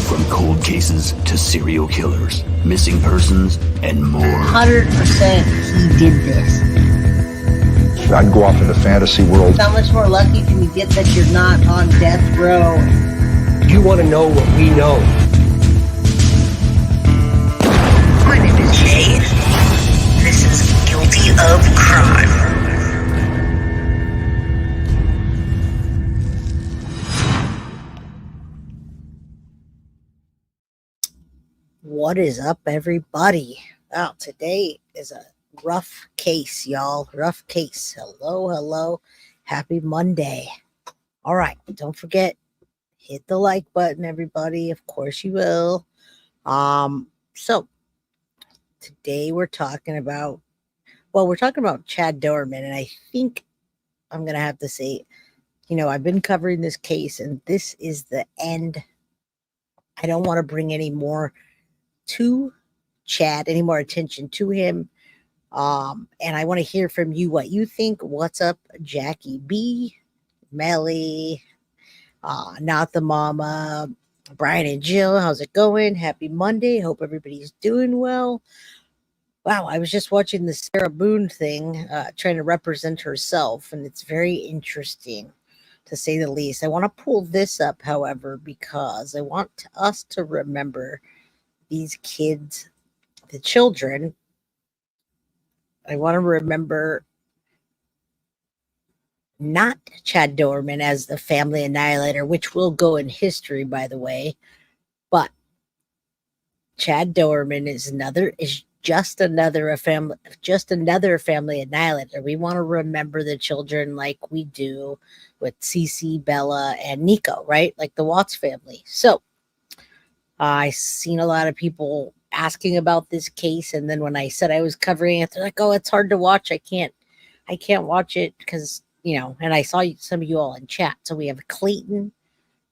From cold cases to serial killers, missing persons, and more. 100% he did this. I'd go off in the fantasy world. How much more lucky can you get that you're not on death row? You want to know what we know. My name is Jade. This is Guilty of Crime. What is up, everybody? Wow, today is a rough case, y'all. Rough case. Hello. Happy Monday. All right, don't forget, hit the like button, everybody. Of course you will. So today we're talking about Chad Doerman, and I think I'm gonna have to say, I've been covering this case, and this is the end. I don't want to bring any more to Chad, any more attention to him. And I want to hear from you what you think. What's up, Jackie B, Melly, Not the Mama, Brian and Jill? How's it going? Happy Monday. Hope everybody's doing well. Wow, I was just watching the Sarah Boone thing, trying to represent herself, and it's very interesting, to say the least. I want to pull this up, however, because I want us to remember these kids, the children. I want to remember not Chad Doerman as the family annihilator, which will go in history, by the way, but Chad Doerman is just another family annihilator. We want to remember the children like we do with Cece, Bella, and Nico, right? Like the Watts family. So I seen a lot of people asking about this case, and then when I said I was covering it, they're like, "Oh, it's hard to watch. I can't watch it because And I saw some of you all in chat. So we have Clayton,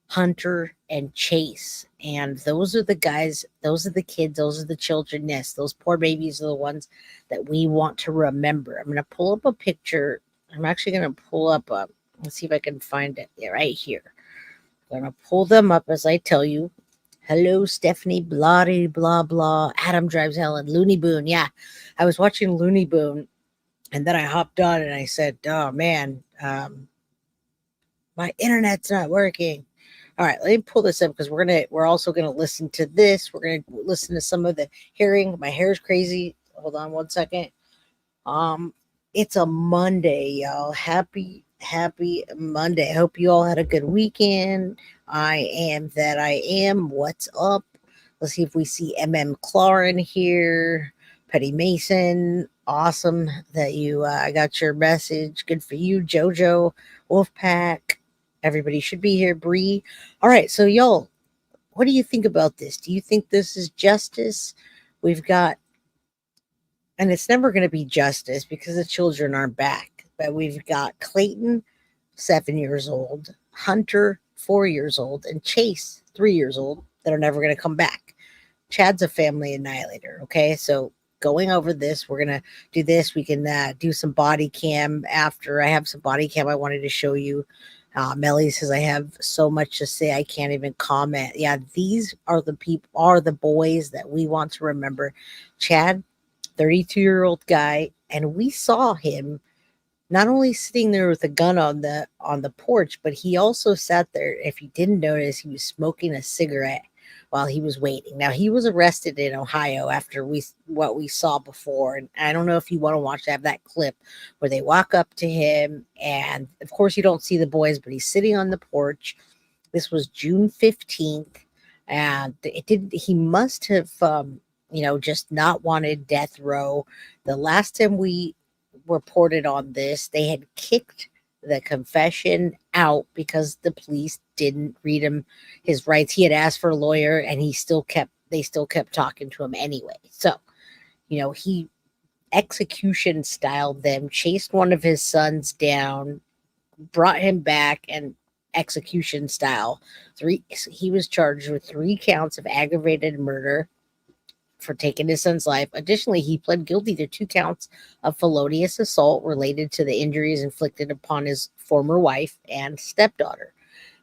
Hunter, and Chase, and those are the guys. Those are the kids. Those are the children. Yes, those poor babies are the ones that we want to remember. I'm gonna pull up a picture. I'm actually gonna pull up a. Let's see if I can find it right here. I'm gonna pull them up as I tell you. Hello, Stephanie, blah, blah, blah. Adam Drives Hell and Looney Boone. Yeah, I was watching Looney Boone, and then I hopped on and I said, "Oh, man, my internet's not working." All right, let me pull this up because we're also going to listen to this. We're going to listen to some of the hearing. My hair's crazy. Hold on one second. It's a Monday, y'all. Happy Monday. I hope you all had a good weekend. I am. What's up? Let's see if we see MM Claren here. Petty Mason. Awesome that you got your message. Good for you. Jojo. Wolfpack. Everybody should be here. Bree. All right. So y'all, what do you think about this? Do you think this is justice? We've got, and it's never going to be justice because the children aren't back, but we've got Clayton, 7 years old, Hunter, 4 years old, and Chase, 3 years old, that are never going to come back. Chad's a family annihilator. Okay. So going over this, we're going to do this. We can do some body cam after. I have some body cam I wanted to show you. Melly says, I have so much to say I can't even comment. Yeah, these are the boys that we want to remember. Chad, 32-year-old guy, and we saw him not only sitting there with a gun on the porch, but he also sat there. If you didn't notice, he was smoking a cigarette while he was waiting. Now, he was arrested in Ohio after what we saw before. And I don't know if you want to watch that clip where they walk up to him. And of course, you don't see the boys, but he's sitting on the porch. This was June 15th. And he must have, just not wanted death row. The last time we reported on this, they had kicked the confession out because the police didn't read him his rights. He had asked for a lawyer, and they still kept talking to him anyway. So, he execution styled them, chased one of his sons down, brought him back, and execution style. He was charged with 3 counts of aggravated murder for taking his son's life. Additionally, he pled guilty to 2 counts of felonious assault related to the injuries inflicted upon his former wife and stepdaughter.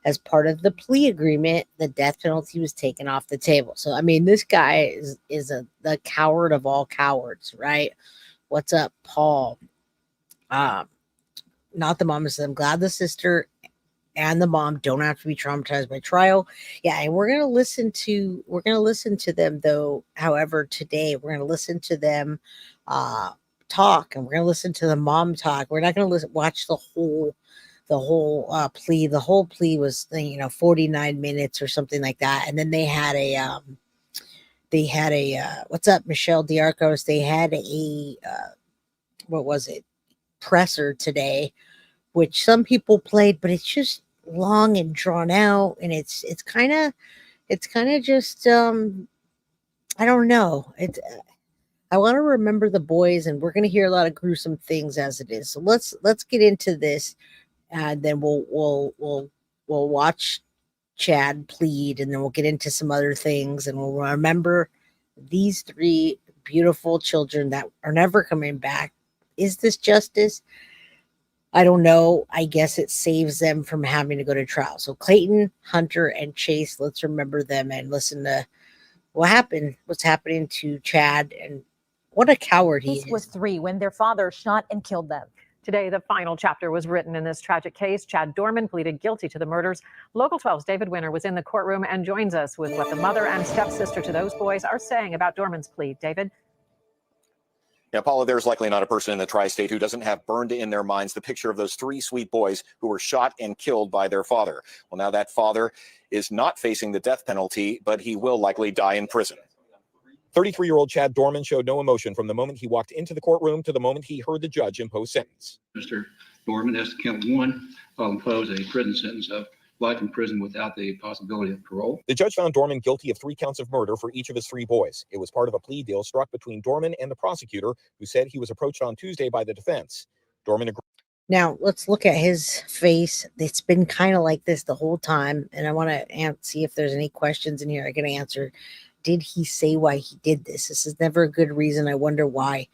as part of the plea agreement, the death penalty was taken off the table. So, I mean, this guy is the coward of all cowards, right? What's up, Paul? Not the mom. I'm glad the sister and the mom don't have to be traumatized by trial. Yeah, and we're gonna listen to them though. However, today we're gonna listen to them talk, and we're gonna listen to the mom talk. We're not gonna watch the whole plea. The whole plea was 49 minutes or something like that, and then they had a what's up, Michelle Diarcos? They had a what was it, presser today, which some people played, but it's just long and drawn out, and it's kind of just I don't know. It's I want to remember the boys, and we're going to hear a lot of gruesome things as it is. So let's get into this, and then we'll watch Chad plead, and then we'll get into some other things, and we'll remember these three beautiful children that are never coming back. Is this justice? I don't know. I guess it saves them from having to go to trial. So Clayton, Hunter, and Chase, let's remember them and listen to what's happening to Chad, and what a coward he is. Was 3 when their father shot and killed them. Today, the final chapter was written in this tragic case. Chad Doerman pleaded guilty to the murders. Local 12's David Winter was in the courtroom and joins us with what the mother and stepsister to those boys are saying about Doerman's plea. David? Yeah, Paula, there's likely not a person in the tri-state who doesn't have burned in their minds the picture of those 3 sweet boys who were shot and killed by their father. Well, now that father is not facing the death penalty, but he will likely die in prison. 33-year-old Chad Doerman showed no emotion from the moment he walked into the courtroom to the moment he heard the judge impose sentence. Mr. Doerman, as to count 1, I'll impose a prison sentence of life in prison without the possibility of parole. The judge found Doerman guilty of 3 counts of murder for each of his 3 boys. It was part of a plea deal struck between Doerman and the prosecutor, who said he was approached on Tuesday by the defense. Doerman agreed. Now, let's look at his face. It's been kind of like this the whole time, and I want to see if there's any questions in here I can answer. Did he say why he did this? This is never a good reason. I wonder why.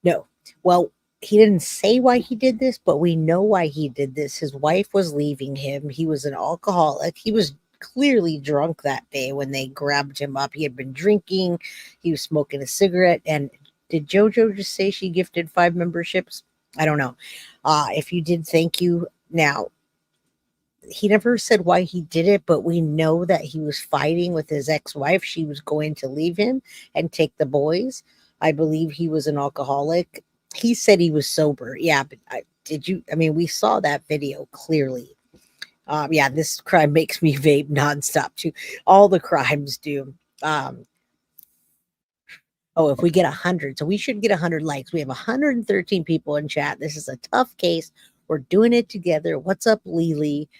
No. Well, he didn't say why he did this, but we know why he did this. His wife was leaving him. He was an alcoholic. He was clearly drunk that day when they grabbed him up. He had been drinking. He was smoking a cigarette. And did JoJo just say she gifted 5 memberships? I don't know. If you did, thank you. Now, he never said why he did it, but we know that he was fighting with his ex-wife. She was going to leave him and take the boys. I believe he was an alcoholic. He said he was sober. Yeah, but we saw that video clearly. Yeah, this crime makes me vape nonstop too. All the crimes do. If we get 100, so we should get 100 likes. We have 113 people in chat. This is a tough case. We're doing it together. What's up, Lily?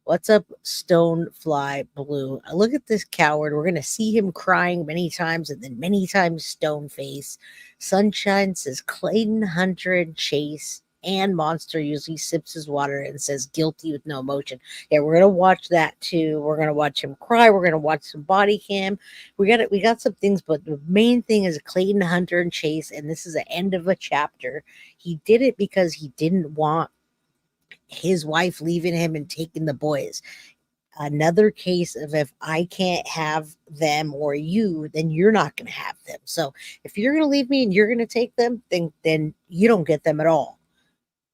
What's up, Stonefly Blue? Look at this coward. We're going to see him crying many times, and then many times Stoneface. Sunshine says Clayton, Hunter, and Chase, and Monster usually sips his water and says guilty with no emotion. Yeah, we're going to watch that too. We're going to watch him cry. We're going to watch some body cam. We got some things, but the main thing is Clayton, Hunter, and Chase, and this is the end of a chapter. He did it because he didn't want his wife leaving him and taking the boys. Another case of, if I can't have them or you, then you're not going to have them. So if you're going to leave me and you're going to take them, then you don't get them at all.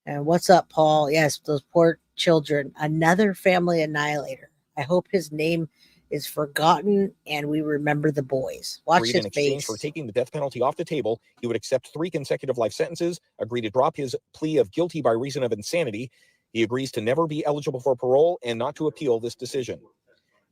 And what's up, Paul? Yes, those poor children. Another family annihilator. I hope his name is forgotten and we remember the boys. Watch his in exchange face. For taking the death penalty off the table, he would accept 3 consecutive life sentences, agree to drop his plea of guilty by reason of insanity. He agrees to never be eligible for parole and not to appeal this decision.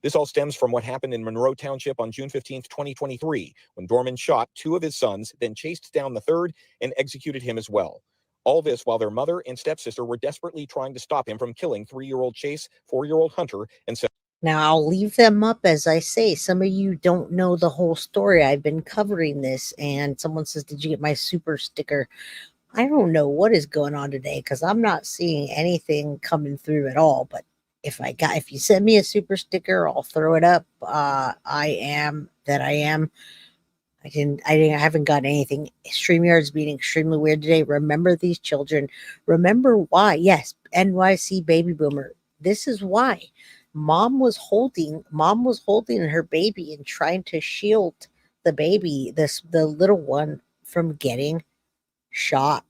This all stems from what happened in Monroe Township on June 15th, 2023, when Doerman shot 2 of his sons, then chased down the 3rd and executed him as well. All this while their mother and stepsister were desperately trying to stop him from killing 3-year-old Chase, 4-year-old Hunter, and Now, I'll leave them up as I say. Some of you don't know the whole story. I've been covering this, and someone says, did you get my super sticker? I don't know what is going on today because I'm not seeing anything coming through at all. But if you send me a super sticker, I'll throw it up. I haven't gotten anything. StreamYard's being extremely weird today. Remember these children. Remember why. Yes, NYC baby boomer. This is why. Mom was holding her baby and trying to shield the baby, the little one, from getting shot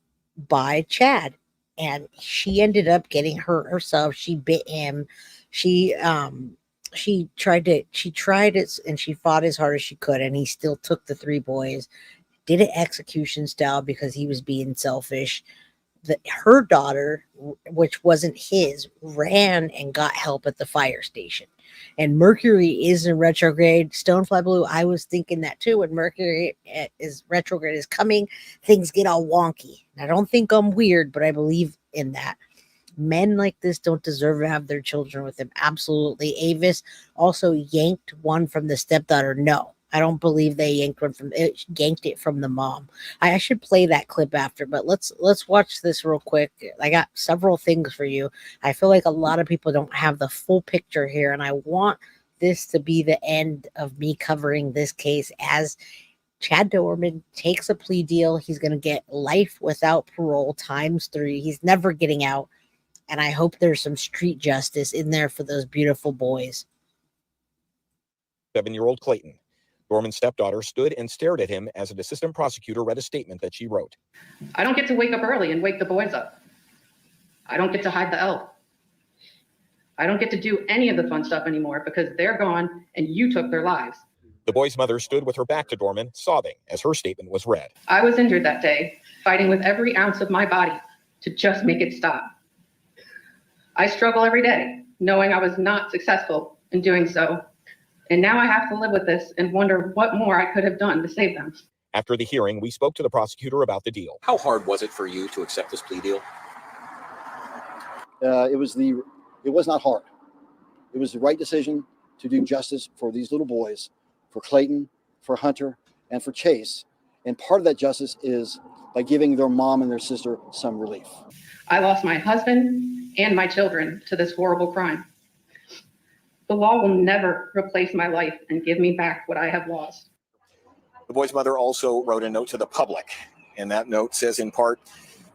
by Chad. And she ended up getting hurt herself. She bit him. She tried it, and she fought as hard as she could, and he still took the 3 boys, did it execution style because he was being selfish. Her daughter, which wasn't his, ran and got help at the fire station. And Mercury is in retrograde. Stonefly Blue, I was thinking that too. When Mercury is retrograde is coming, things get all wonky. I don't think I'm weird, but I believe in that. Men like this don't deserve to have their children with him. Absolutely. Avis also yanked one from the stepdaughter. No, I don't believe they yanked it from the mom. I should play that clip after, but let's watch this real quick. I got several things for you. I feel like a lot of people don't have the full picture here, and I want this to be the end of me covering this case as Chad Doerman takes a plea deal. He's going to get life without parole ×3. He's never getting out. And I hope there's some street justice in there for those beautiful boys. 7-year-old Clayton. Doerman's stepdaughter stood and stared at him as an assistant prosecutor read a statement that she wrote. I don't get to wake up early and wake the boys up. I don't get to hide the elf. I don't get to do any of the fun stuff anymore because they're gone and you took their lives. The boy's mother stood with her back to Doerman, sobbing as her statement was read. I was injured that day, fighting with every ounce of my body to just make it stop. I struggle every day, knowing I was not successful in doing so. And now I have to live with this and wonder what more I could have done to save them. After the hearing, we spoke to the prosecutor about the deal. How hard was it for you to accept this plea deal? It was not hard. It was the right decision to do justice for these little boys, for Clayton, for Hunter, and for Chase. And part of that justice is by giving their mom and their sister some relief. I lost my husband and my children to this horrible crime. The law will never replace my life and give me back what I have lost. The boy's mother also wrote a note to the public, and that note says in part,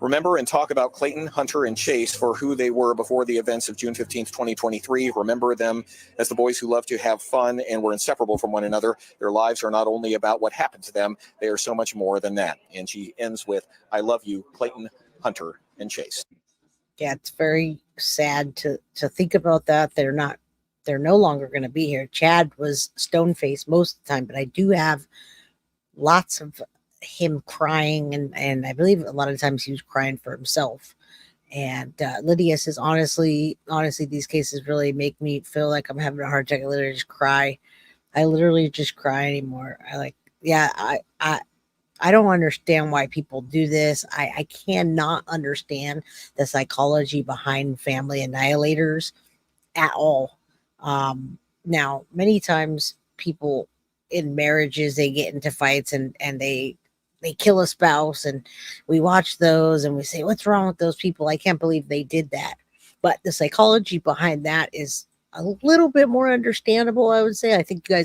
remember and talk about Clayton, Hunter, and Chase for who they were before the events of June 15th, 2023. Remember them as the boys who loved to have fun and were inseparable from one another. Their lives are not only about what happened to them, they are so much more than that. And she ends with, I love you, Clayton, Hunter, and Chase. Yeah, it's very sad to think about that. They're no longer going to be here. Chad was stone-faced most of the time, but I do have lots of him crying, and I believe a lot of times he was crying for himself. And Lydia says, honestly, these cases really make me feel like I'm having a heart attack. I literally just cry. I literally just cry anymore. I don't understand why people do this. I cannot understand the psychology behind family annihilators at all. Now, many times people in marriages, they get into fights and they kill a spouse, and we watch those and we say, what's wrong with those people? I can't believe they did that. But the psychology behind that is a little bit more understandable, I would say. I think you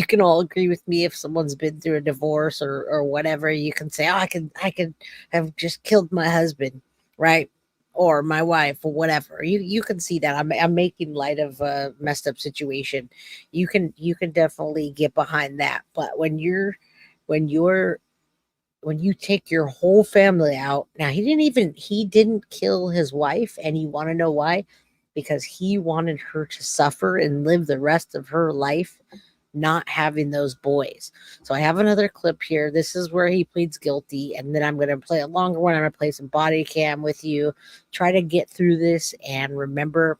can all agree with me. If someone's been through a divorce or whatever, you can say, oh, I could have just killed my husband, right? Or my wife, or whatever. You can see that. I'm making light of a messed up situation. You can definitely get behind that. But when you take your whole family out, now he didn't kill his wife, and you want to know why? Because he wanted her to suffer and live the rest of her life not having those boys. So I have another clip here. This is where he pleads guilty, and then I'm going to play a longer one. I'm going to play some body cam with you, try to get through this and remember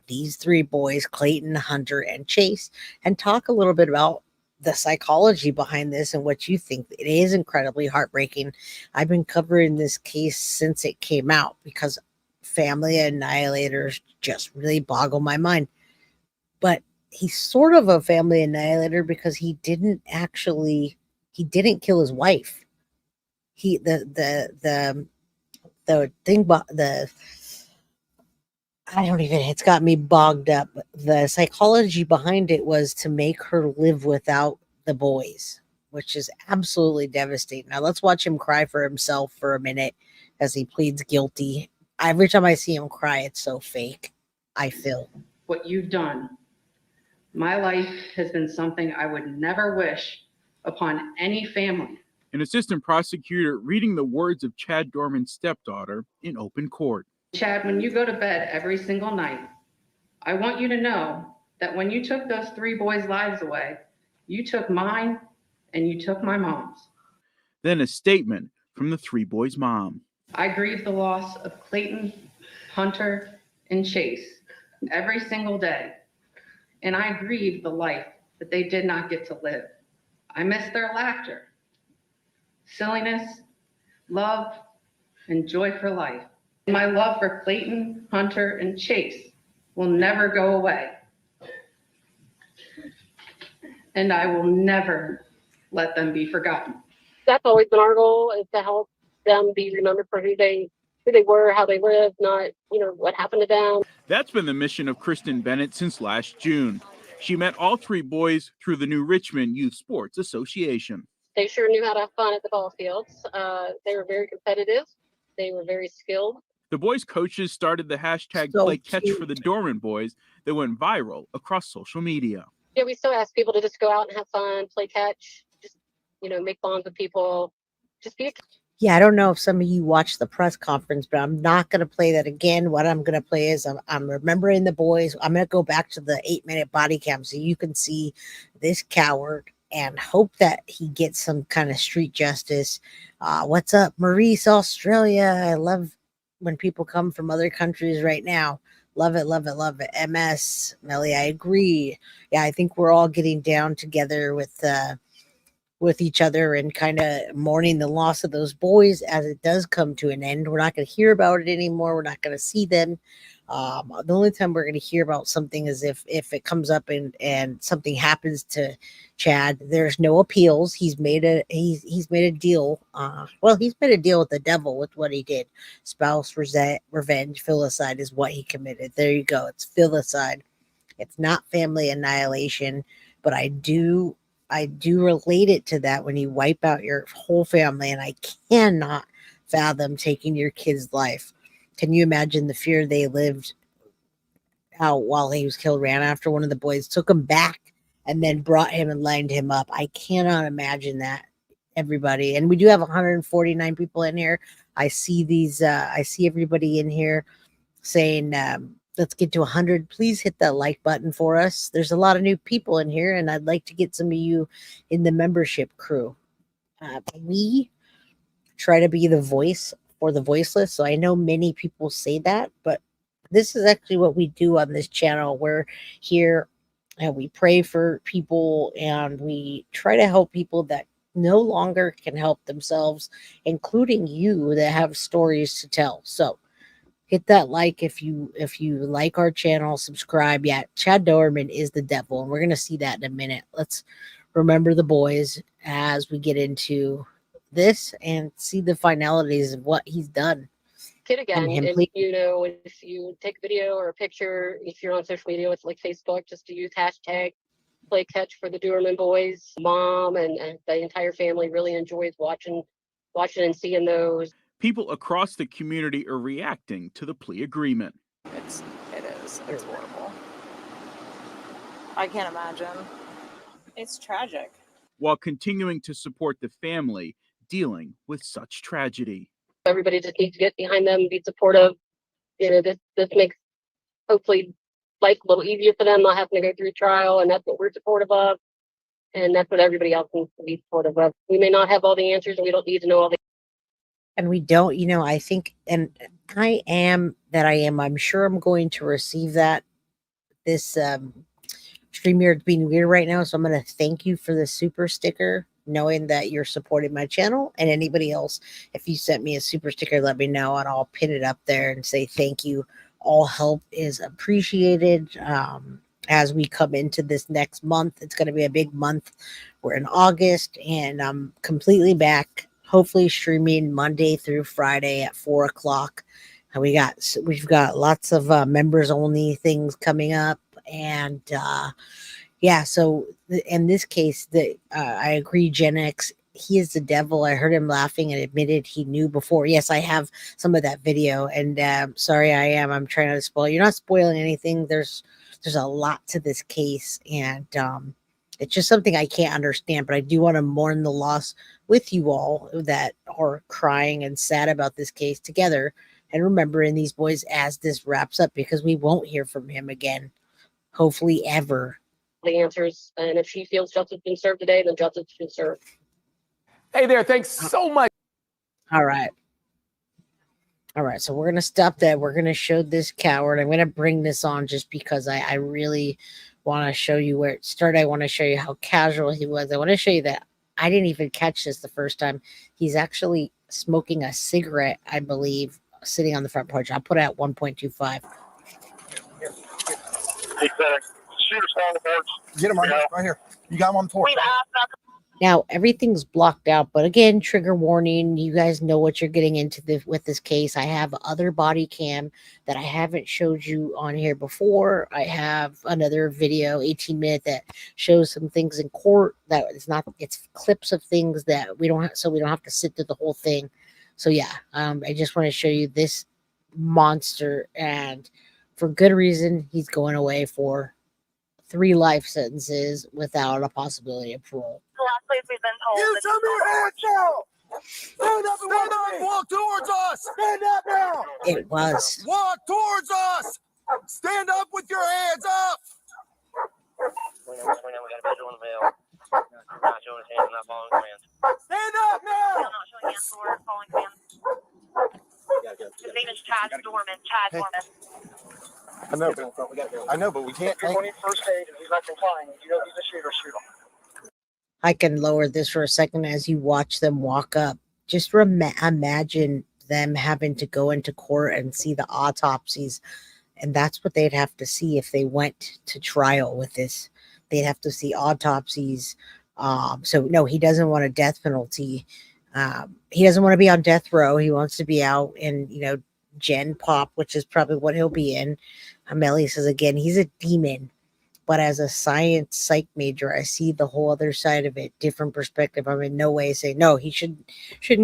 these 3 boys, Clayton, Hunter, and Chase, and talk a little bit about the psychology behind this and what you think. It is incredibly heartbreaking. I've been covering this case since it came out because family annihilators just really boggle my mind. But he's sort of a family annihilator because he didn't kill his wife. It's got me bogged up. The psychology behind it was to make her live without the boys, which is absolutely devastating. Now let's watch him cry for himself for a minute as he pleads guilty. Every time I see him cry, it's so fake, I feel. what you've done. My life has been something I would never wish upon any family. An assistant prosecutor reading the words of Chad Doerman's stepdaughter in open court. Chad, when you go to bed every single night, I want you to know that when you took those 3 boys' lives away, you took mine and you took my mom's. Then a statement from the 3 boys' mom. I grieve the loss of Clayton, Hunter, and Chase every single day. And I grieve the life that they did not get to live. I miss their laughter, silliness, love, and joy for life. My love for Clayton, Hunter, and Chase will never go away. And I will never let them be forgotten. That's always been our goal, is to help them be remembered for who they were, how they lived, not, what happened to them. That's been the mission of Kristen Bennett since last June. She met all 3 boys through the New Richmond Youth Sports Association. They sure knew how to have fun at the ball fields. They were very competitive. They were very skilled. The boys' coaches started the hashtag So Play Catch cute. for the Doerman boys that went viral across social media. Yeah, we still ask people to just go out and have fun, play catch, just, make bonds with people, just be a Yeah, I don't know if some of you watched the press conference, but I'm not going to play that again. What I'm going to play is I'm remembering the boys. I'm going to go back to the 8-minute body cam so you can see this coward and hope that he gets some kind of street justice. What's up, Maurice, Australia? I love when people come from other countries right now. Love it, love it, love it. MS, Melly, I agree. Yeah, I think we're all getting down together with each other and kind of mourning the loss of those boys as it does come to an end. We're not going to hear about it anymore. We're not going to see them. The only time we're going to hear about something is if it comes up and something happens to Chad. There's no appeals. He's made a deal. He's made a deal with the devil with what he did. Spouse revenge, filicide is what he committed. There you go. It's filicide. It's not family annihilation, but I do relate it to that when you wipe out your whole family, and I cannot fathom taking your kid's life. Can you imagine the fear they lived out while he was killed? Ran after one of the boys, took him back, and then brought him and lined him up. I cannot imagine that, everybody. And we do have 149 people in here. I see everybody in here saying, let's get to 100. Please hit that like button for us. There's a lot of new people in here, and I'd like to get some of you in the membership crew. We try to be the voice for the voiceless. So I know many people say that, but this is actually what we do on this channel. We're here and we pray for people, and we try to help people that no longer can help themselves, including you that have stories to tell. So hit that like if you like our channel, subscribe. Yeah, Chad Doerman is the devil, and we're going to see that in a minute. Let's remember the boys as we get into this and see the finalities of what he's done. Kid again, and please. If you take a video or a picture, if you're on social media, it's like Facebook, just to use hashtag Play Catch for the Doerman boys. Mom and the entire family really enjoys watching and seeing those. People across the community are reacting to the plea agreement. It is. It's horrible. I can't imagine. It's tragic. While continuing to support the family dealing with such tragedy. Everybody just needs to get behind them, be supportive. This makes hopefully life a little easier for them, not having to go through trial, and that's what we're supportive of. And that's what everybody else needs to be supportive of. We may not have all the answers, and we don't need to know all the. And we don't, I think, and I am, I'm sure I'm going to receive that. This stream here is being weird right now, so I'm going to thank you for the super sticker, knowing that you're supporting my channel. And anybody else, if you sent me a super sticker, let me know, and I'll pin it up there and say thank you. All help is appreciated. As we come into this next month, it's going to be a big month. We're in August, and I'm completely back. Hopefully streaming Monday through Friday at 4 o'clock. And we've got lots of members only things coming up. And so in this case, I agree, Gen X, he is the devil. I heard him laughing and admitted he knew before. Yes, I have some of that video. And sorry, I'm trying not to spoil. You're not spoiling anything. There's there's a lot to this case, and it's just something I can't understand. But I do want to mourn the loss with you all that are crying and sad about this case together, and remembering these boys as this wraps up, because we won't hear from him again, hopefully ever. The answers, and if she feels justice been served today, then justice should serve. Hey there, thanks so much. All right. So we're going to stop that. We're going to show this coward. I'm going to bring this on just because I really want to show you where it started. I want to show you how casual he was. I want to show you that I didn't even catch this the first time. He's actually smoking a cigarette, I believe, sitting on the front porch. I'll put it at 1.25. Shooters on the porch. Get him right here. You got him on the porch. Now, everything's blocked out, but again, trigger warning. You guys know what you're getting into with this case. I have other body cam that I haven't showed you on here before. I have another video, 18-minute, that shows some things in court that it's clips of things that we don't have to sit through the whole thing. So yeah, I just want to show you this monster, and for good reason. He's going away for 3 life sentences without a possibility of parole. Last place we've been told. You tell me your hands now. Stand up and walk towards us. Stand up now. It was. Walk towards us. Stand up with your hands up. We know we got a visual in the mail. Not showing his hands, not following commands. Stand up now. I'm not showing hands, we're following commands. His name is Chad Doerman. Doerman. I know, but we can't. You're going first aid, and he's not complying. You know he's a shooter. Shoot him. I can lower this for a second as you watch them walk up. Just imagine them having to go into court and see the autopsies, and that's what they'd have to see if they went to trial with this. They'd have to see autopsies. So no, he doesn't want a death penalty. He doesn't want to be on death row. He wants to be out in, Gen Pop, which is probably what he'll be in. Melly says again, he's a demon. But as a science psych major, I see the whole other side of it, different perspective. I'm in no way saying, no, he shouldn't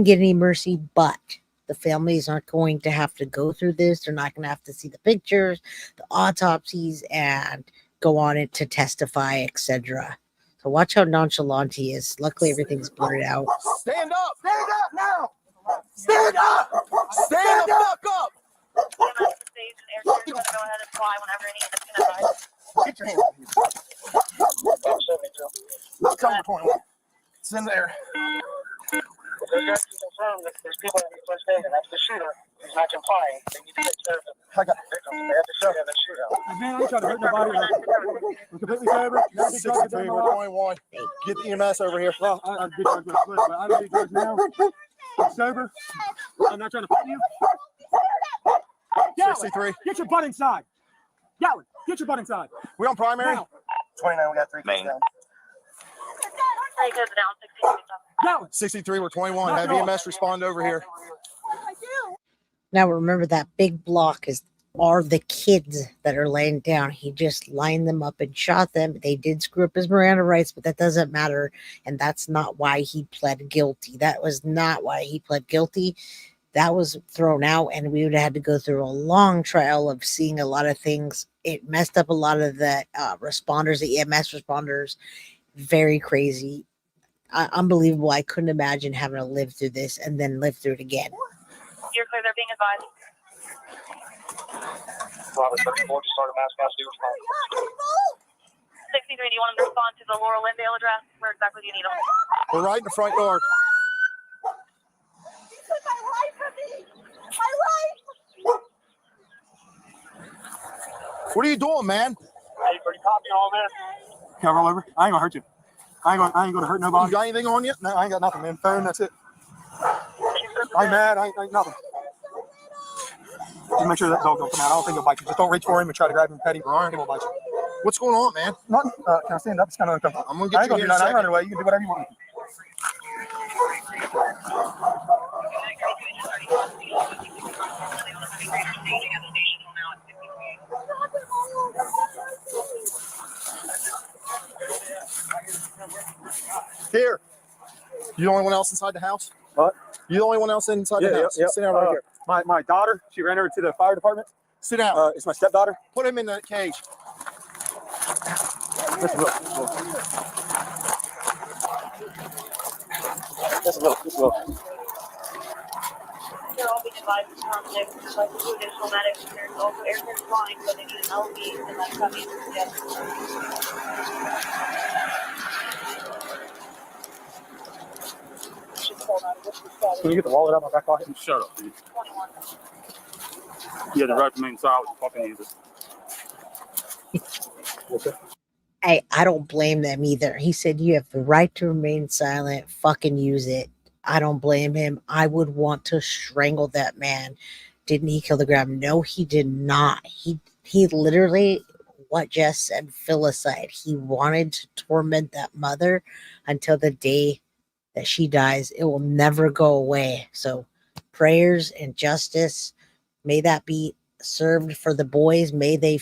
get any mercy, but the families aren't going to have to go through this. They're not going to have to see the pictures, the autopsies, and go on it to testify, etc. So watch how nonchalant he is. Luckily, everything's blurred out. Stand up! Stand up now! Stand up! Stand the fuck up! Go ahead and fly whenever any of it's going to die. Get your hands up here. Tell me 21. It's in there. There's got to confirm that there's people that need first aid, and that's the shooter. He's not complying. They need to take care of him. I got victims. They have to shoot him and shoot him. Man, I'm trying to hurt nobody. We're completely sober. 63, we're 21. Get the EMS over here. Well, I'd be drugged, but I don't do drugs now. I'm sober. I'm not trying to fight you. 63. Get your butt inside. Gatlin, get your butt inside. We on primary? Now. 29, we got 3 kids down. 3 kids down, Gatlin. 63, we're 21. Have EMS respond over here. Now remember, that big block are the kids that are laying down. He just lined them up and shot them. They did screw up his Miranda rights, but that doesn't matter. And that's not why he pled guilty. That was not why he pled guilty. That was thrown out, and we would have had to go through a long trial of seeing a lot of things. It messed up a lot of the responders, the EMS responders. Very crazy. Unbelievable. I couldn't imagine having to live through this and then live through it again. You're clear, they're being advised. Robert 34, just started mass custody response. 63, do you want them to respond to the Laurel Lindale address? Where exactly do you need them? We're right in the front yard. What are you doing, man? Hey, pretty copy all this. Can I roll over? I ain't gonna hurt you. I ain't gonna hurt nobody. You got anything on you? No, I ain't got nothing, man. Phone, that's it. I ain't mad. I ain't nothing. Just make sure that dog don't come out. I don't think he'll bite you. Just don't reach for him and try to grab him, pet him. He won't bite you. What's going on, man? Nothing. Can I stand up? It's kind of uncomfortable. I'm gonna get you here in a second. I ain't second. running away. You can do whatever you want. Here. You the only one else inside the house? What? You the only one else inside the house? Sit down right here. My daughter, she ran over to the fire department. Sit down. It's my stepdaughter. Put him in the cage. Just a little. Just a little. Just a little. They're all being advised to contact two additional medics. There's also aircraft flying, so they need an LV and that's coming. Yes. Can you get the wallet out of my back pocket? Shut up, dude. 21. You had the right to remain silent. Fucking use it. What's that? Hey, I don't blame them either. He said you have the right to remain silent. Fucking use it. I don't blame him. I would want to strangle that man. Didn't he kill the grab? No, he did not. He literally, what Jess said, filicide. He wanted to torment that mother until the day that she dies. It will never go away. So prayers and justice, may that be served for the boys. May they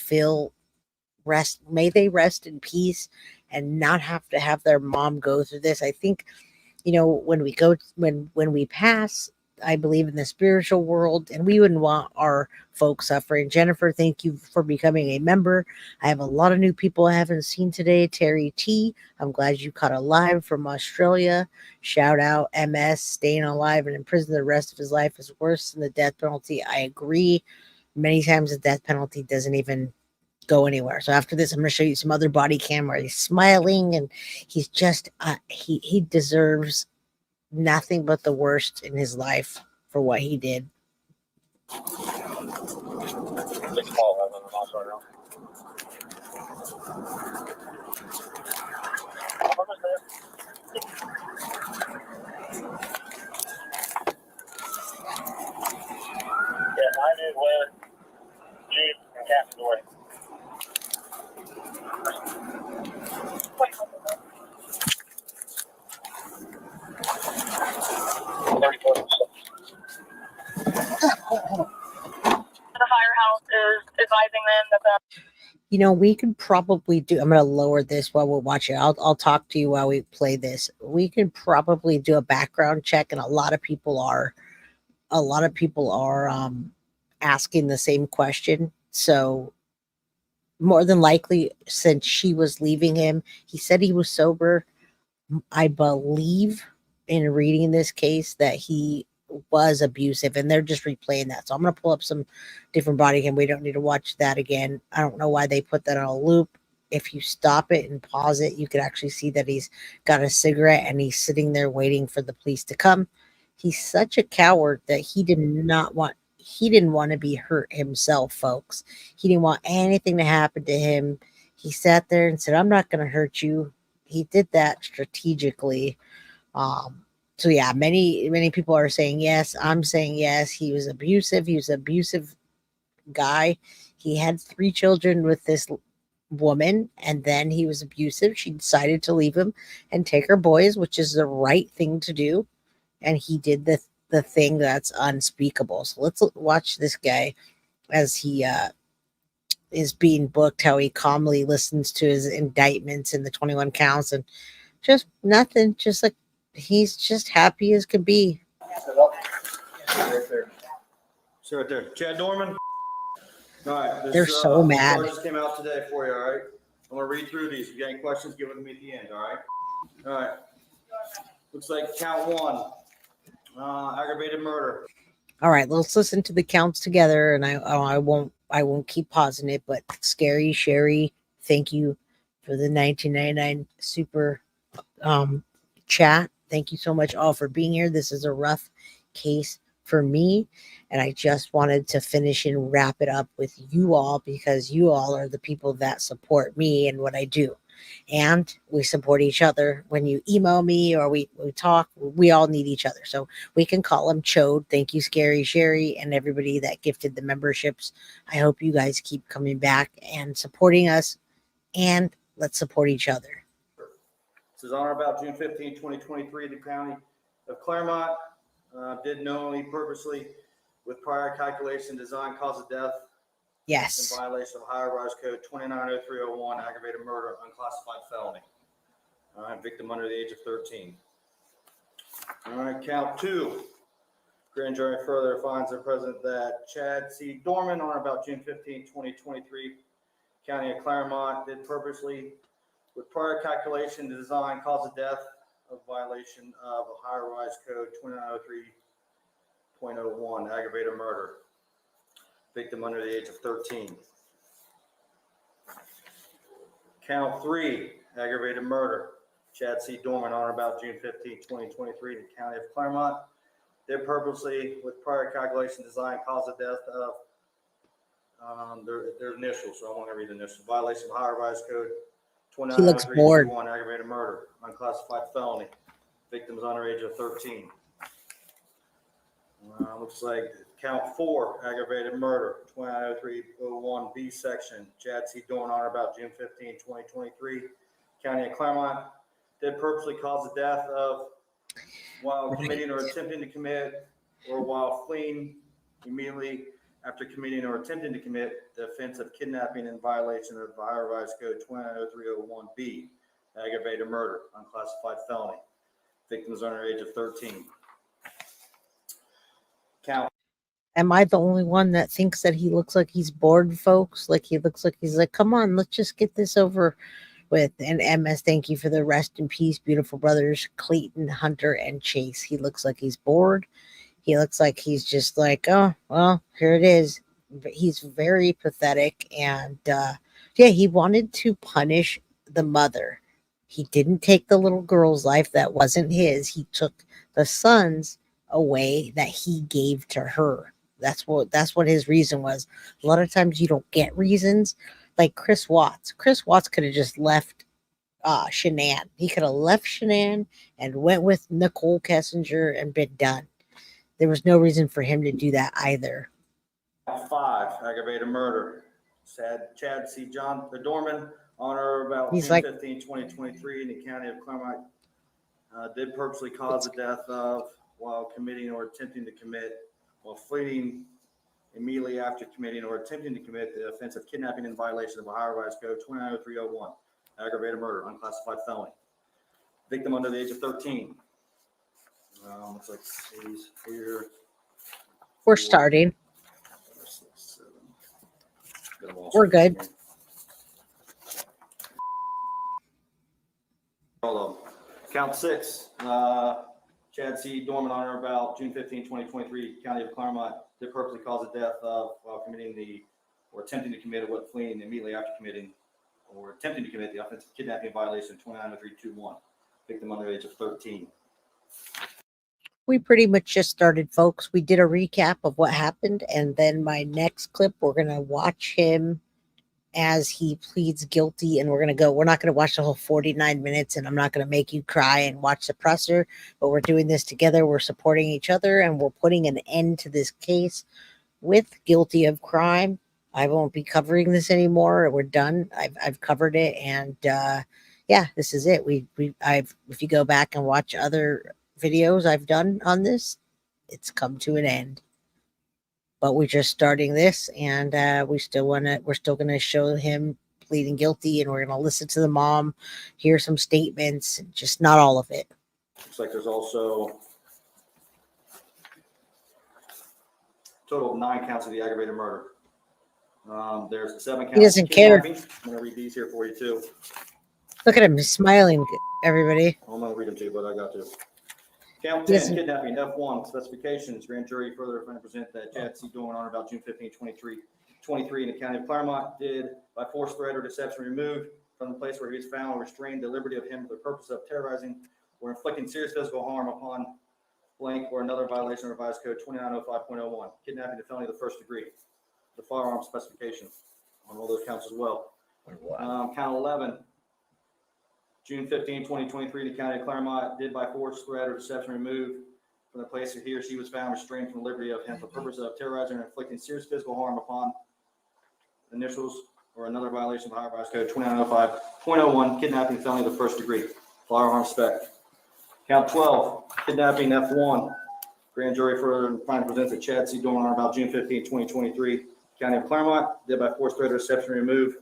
rest in peace and not have to have their mom go through this. I think, when we pass, I believe in the spiritual world, and we wouldn't want our folks suffering. Jennifer, thank you for becoming a member. I have a lot of new people I haven't seen today. Terry T, I'm glad you caught alive from Australia. Shout out MS, staying alive and in prison the rest of his life is worse than the death penalty. I agree. Many times the death penalty doesn't even go anywhere. So after this, I'm going to show you some other body cam where he's smiling, and he's just he deserves nothing but the worst in his life for what he did. Yeah, 90 West, Jeep, and Captain Dory. The firehouse is advising them that We could probably do, I'm going to lower this while we're watching. I'll talk to you while we play this. We could probably do a background check, and a lot of people are asking the same question. So more than likely, since she was leaving him, he said he was sober. I believe in reading this case that he was abusive, and they're just replaying that. So I'm going to pull up some different body cam. We don't need to watch that again. I don't know why they put that on a loop. If you stop it and pause it, you could actually see that he's got a cigarette and he's sitting there waiting for the police to come. He's such a coward that he didn't want to be hurt himself, folks. He didn't want anything to happen to him. He sat there and said, I'm not going to hurt you. He did that strategically. So yeah, many people are saying yes. I'm saying yes. He was abusive. He was an abusive guy. He had 3 children with this woman, and then he was abusive. She decided to leave him and take her boys, which is the right thing to do. And he did the thing that's unspeakable. So let's watch this guy as he is being booked, how he calmly listens to his indictments and the 21 counts, and just nothing, just like he's just happy as could be. Right there. So right there. Chad Doerman. All right. They're so mad. Charges came out today for you, all right? I'm going to read through these. If you got any questions, give them to me at the end, all right? All right. Looks like count 1, aggravated murder. All right, let's listen to the counts together, and I won't keep pausing it, but Scary Sherry, thank you for the 1999 super chat. Thank you so much all for being here. This is a rough case for me, and I just wanted to finish and wrap it up with you all, because you all are the people that support me and what I do, and we support each other. When you email me or we talk, we all need each other, so we can call them Chode. Thank you, Scary Sherry, and everybody that gifted the memberships. I hope you guys keep coming back and supporting us, and let's support each other. This is on or about June 15, 2023, the county of Clermont did knowingly, purposely, with prior calculation, design, cause of death. Yes. In violation of Ohio Rise Code 290301, aggravated murder, unclassified felony. All right, victim under the age of 13. All right, count 2. Grand jury further finds the president that Chad C. Doerman on or about June 15, 2023, County of Clermont did purposely with prior calculation to design cause of death of violation of Ohio Revised Code 2903.01, aggravated murder. Victim under the age of 13. Count 3, aggravated murder. Chad C. Doerman on or about June 15, 2023 in the County of Clermont did purposely with prior calculation design cause of death of their initials, so I want to read the initials. Violation of Ohio Revised Code He looks bored. 2903.01, aggravated murder, unclassified felony. Victim is under age of 13. Looks like count 4, aggravated murder, 2903.01B section. Chad C. Doerman on or about June 15, 2023. County of Clermont did purposely cause the death of while committing or attempting to commit or while fleeing immediately after committing or attempting to commit the offense of kidnapping in violation of Ohio Revised Code 2903.01B, aggravated murder, unclassified felony. Victim is under age of 13. Count. Am I the only one that thinks that he looks like he's bored, folks? Like he looks like he's like, come on, let's just get this over with. And MS, thank you for the rest in peace, beautiful brothers, Clayton, Hunter, and Chase. He looks like he's bored. He looks like he's just like, oh, well, here it is. He's very pathetic. And yeah, he wanted to punish the mother. He didn't take the little girl's life that wasn't his. He took the son's away that he gave to her. That's what his reason was. A lot of times you don't get reasons. Like Chris Watts. Chris Watts could have just left Shanann. He could have left Shanann and went with Nicole Kessinger and been done. There was no reason for him to do that either. 5, aggravated murder. Chad C. Doerman on or about He's June like, 15, 2023 in the County of Clermont did purposely cause the death of while committing or attempting to commit while fleeing immediately after committing or attempting to commit the offense of kidnapping in violation of Ohio Revised Code 2903.01, aggravated murder, unclassified felony. Victim under the age of 13. Looks like he's here. we're starting. 5, 6, 7. We're good. Hold on. Count 6. Chad C. Doerman on or about June 15, 2023, County of Clermont did purposely cause the death of while committing or attempting to commit or fleeing immediately after committing or attempting to commit the offense of kidnapping violation of 2903.21. Victim under the age of 13. We pretty much just started, folks. We did a recap of what happened, and then my next clip, we're going to watch him as he pleads guilty, and we're not going to watch the whole 49 minutes, and I'm not going to make you cry and watch the presser, but we're doing this together. We're supporting each other, and we're putting an end to this case with guilty of crime. I won't be covering this anymore. We're done. I've covered it, and yeah, this is it. If you go back and watch other videos I've done on this, it's come to an end. But we're just starting this, and we're still going to show him pleading guilty, and we're going to listen to the mom, hear some statements, just not all of it. Looks like there's also a total of 9 counts of the aggravated murder. There's 7 counts. He doesn't care. I'm going to read these here for you too. Look at him, he's smiling, everybody. I'm going to read them too, but I got to. Count 10, kidnapping, F1, specifications. Grand jury further going to present that Chad C. Doerman on or about June 15, 2023 in the County of Clermont did, by force, threat, or deception, remove from the place where he was found or restrained the liberty of him for the purpose of terrorizing or inflicting serious physical harm upon blank or another violation of Revised Code 2905.01, kidnapping to felony of the first degree. The firearm specification on all those counts as well. Count 11. June 15, 2023, the County of Clermont did by force, threat, or deception remove from the place where he or she was found restrained from the liberty of him for purpose of terrorizing or inflicting serious physical harm upon initials or another violation of Ohio Revised Code 2905.01, kidnapping felony of the first degree. Firearm spec. Count 12, kidnapping F1. Grand jury further presents that Chad C. Doerman on about June 15, 2023, County of Clermont did by force, threat, or deception remove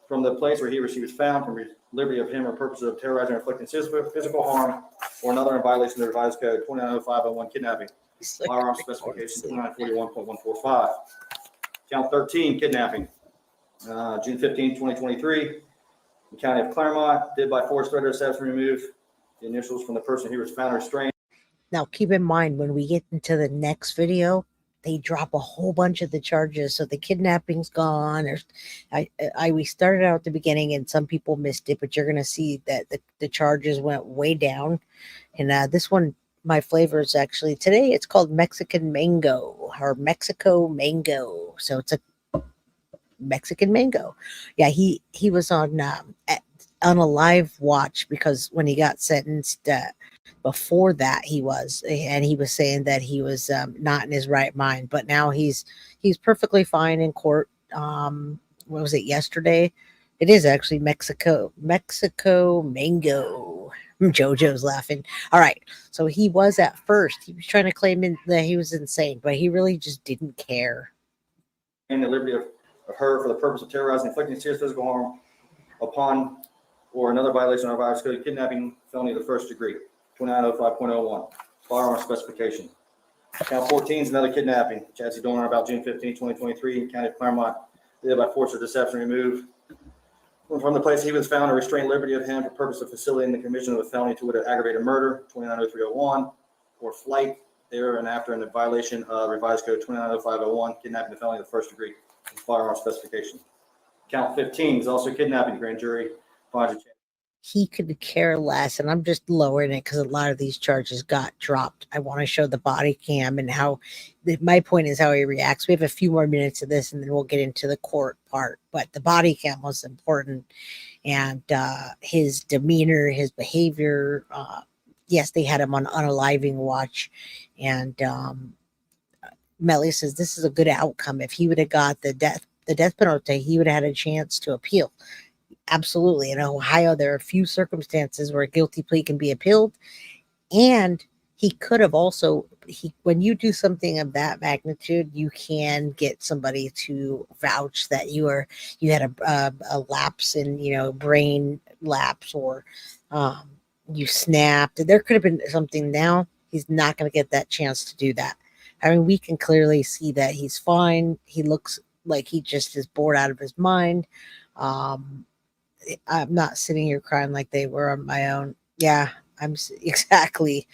from the place where he or she was found from liberty of him or purpose of terrorizing or inflicting physical harm or another in violation of the Revised Code 2905.01, kidnapping. Firearm specification 2941.145. Count 13, kidnapping. June 15, 2023, the County of Clermont did by force, threat, or deception remove the initials from the person who was found restrained. Now, keep in mind, when we get into the next video, they drop a whole bunch of the charges. So the kidnapping's gone. We started out at the beginning and some people missed it, but you're going to see that the charges went way down. And this one, my flavor is actually today, it's called Mexican Mango or Mexico Mango. So it's a Mexican Mango. Yeah, he was on a live watch because when he got sentenced, before that he was saying that he was not in his right mind, but now he's perfectly fine in court. What was it, yesterday? It is actually Mexico Mango. Jojo's laughing. All right, so he was at first, he was trying to claim that he was insane, but he really just didn't care. And the liberty of her for the purpose of terrorizing, inflicting serious physical harm upon or another violation of our virus code, kidnapping felony of the first degree, 2905.01, firearm specification. Count 14 is another kidnapping. Chad Doerman about June 15, 2023, in County of Clermont, did by force or deception remove from the place he was found, or restrain liberty of him for purpose of facilitating the commission of a felony to wit, aggravated murder, 290301, or flight there and after in the violation of revised code 290501, kidnapping the felony of the first degree, firearm specification. Count 15 is also kidnapping. Grand jury finds He could care less, and I'm just lowering it because a lot of these charges got dropped. I want to show the body cam and how my point is how he reacts. We have a few more minutes of this and then we'll get into the court part, but the body cam was important, and his demeanor, his behavior. Yes, they had him on unaliving watch, and Melly says this is a good outcome. If he would have got the death penalty, he would have had a chance to appeal. Absolutely. In Ohio, there are a few circumstances where a guilty plea can be appealed, and he could have also, when you do something of that magnitude, you can get somebody to vouch that you had a lapse in, brain lapse, or you snapped. There could have been something. Now he's not going to get that chance to do that. I mean, we can clearly see that he's fine. He looks like he just is bored out of his mind. I'm not sitting here crying like they were on my own. Yeah, I'm exactly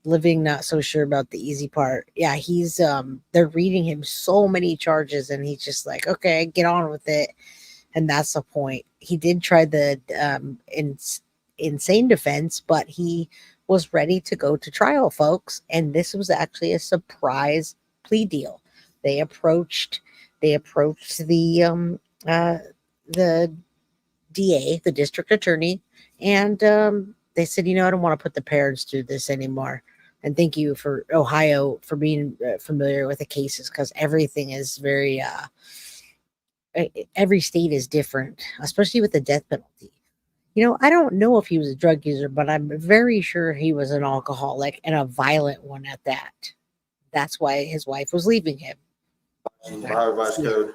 living not so sure about the easy part. Yeah, he's they're reading him so many charges and he's just like, okay, get on with it. And that's the point. He did try the insane defense, but he was ready to go to trial, folks. And this was actually a surprise plea deal. They approached the DA, the district attorney, and they said, I don't want to put the parents through this anymore. And thank you for Ohio for being familiar with the cases, because everything is very every state is different, especially with the death penalty. I don't know if he was a drug user, but I'm very sure he was an alcoholic, and a violent one at that. That's why his wife was leaving him. Ohio Revised Code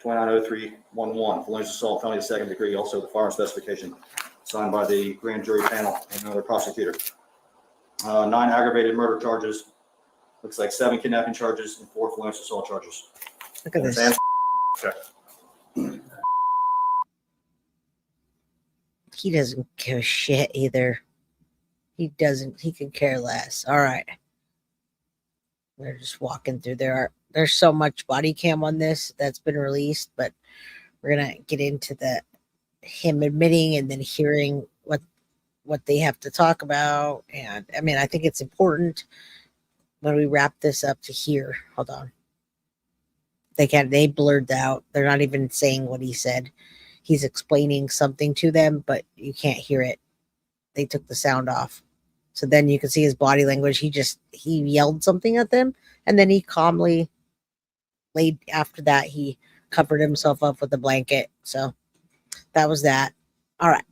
290311, felonious assault, felony of second degree, also the firearm specification signed by the grand jury panel and another prosecutor. 9 aggravated murder charges, looks like 7 kidnapping charges and 4 felonious assault charges. Look at this. He doesn't give a shit either. He could care less. All right. They're just walking through there's so much body cam on this that's been released, but we're gonna get into him admitting and then hearing what they have to talk about. And I mean, I think it's important when we wrap this up to hear. Hold on. They blurred out. They're not even saying what he said. He's explaining something to them, but you can't hear it. They took the sound off. So then you can see his body language. He yelled something at them, and then he calmly after that, he covered himself up with a blanket. So that was that. All right.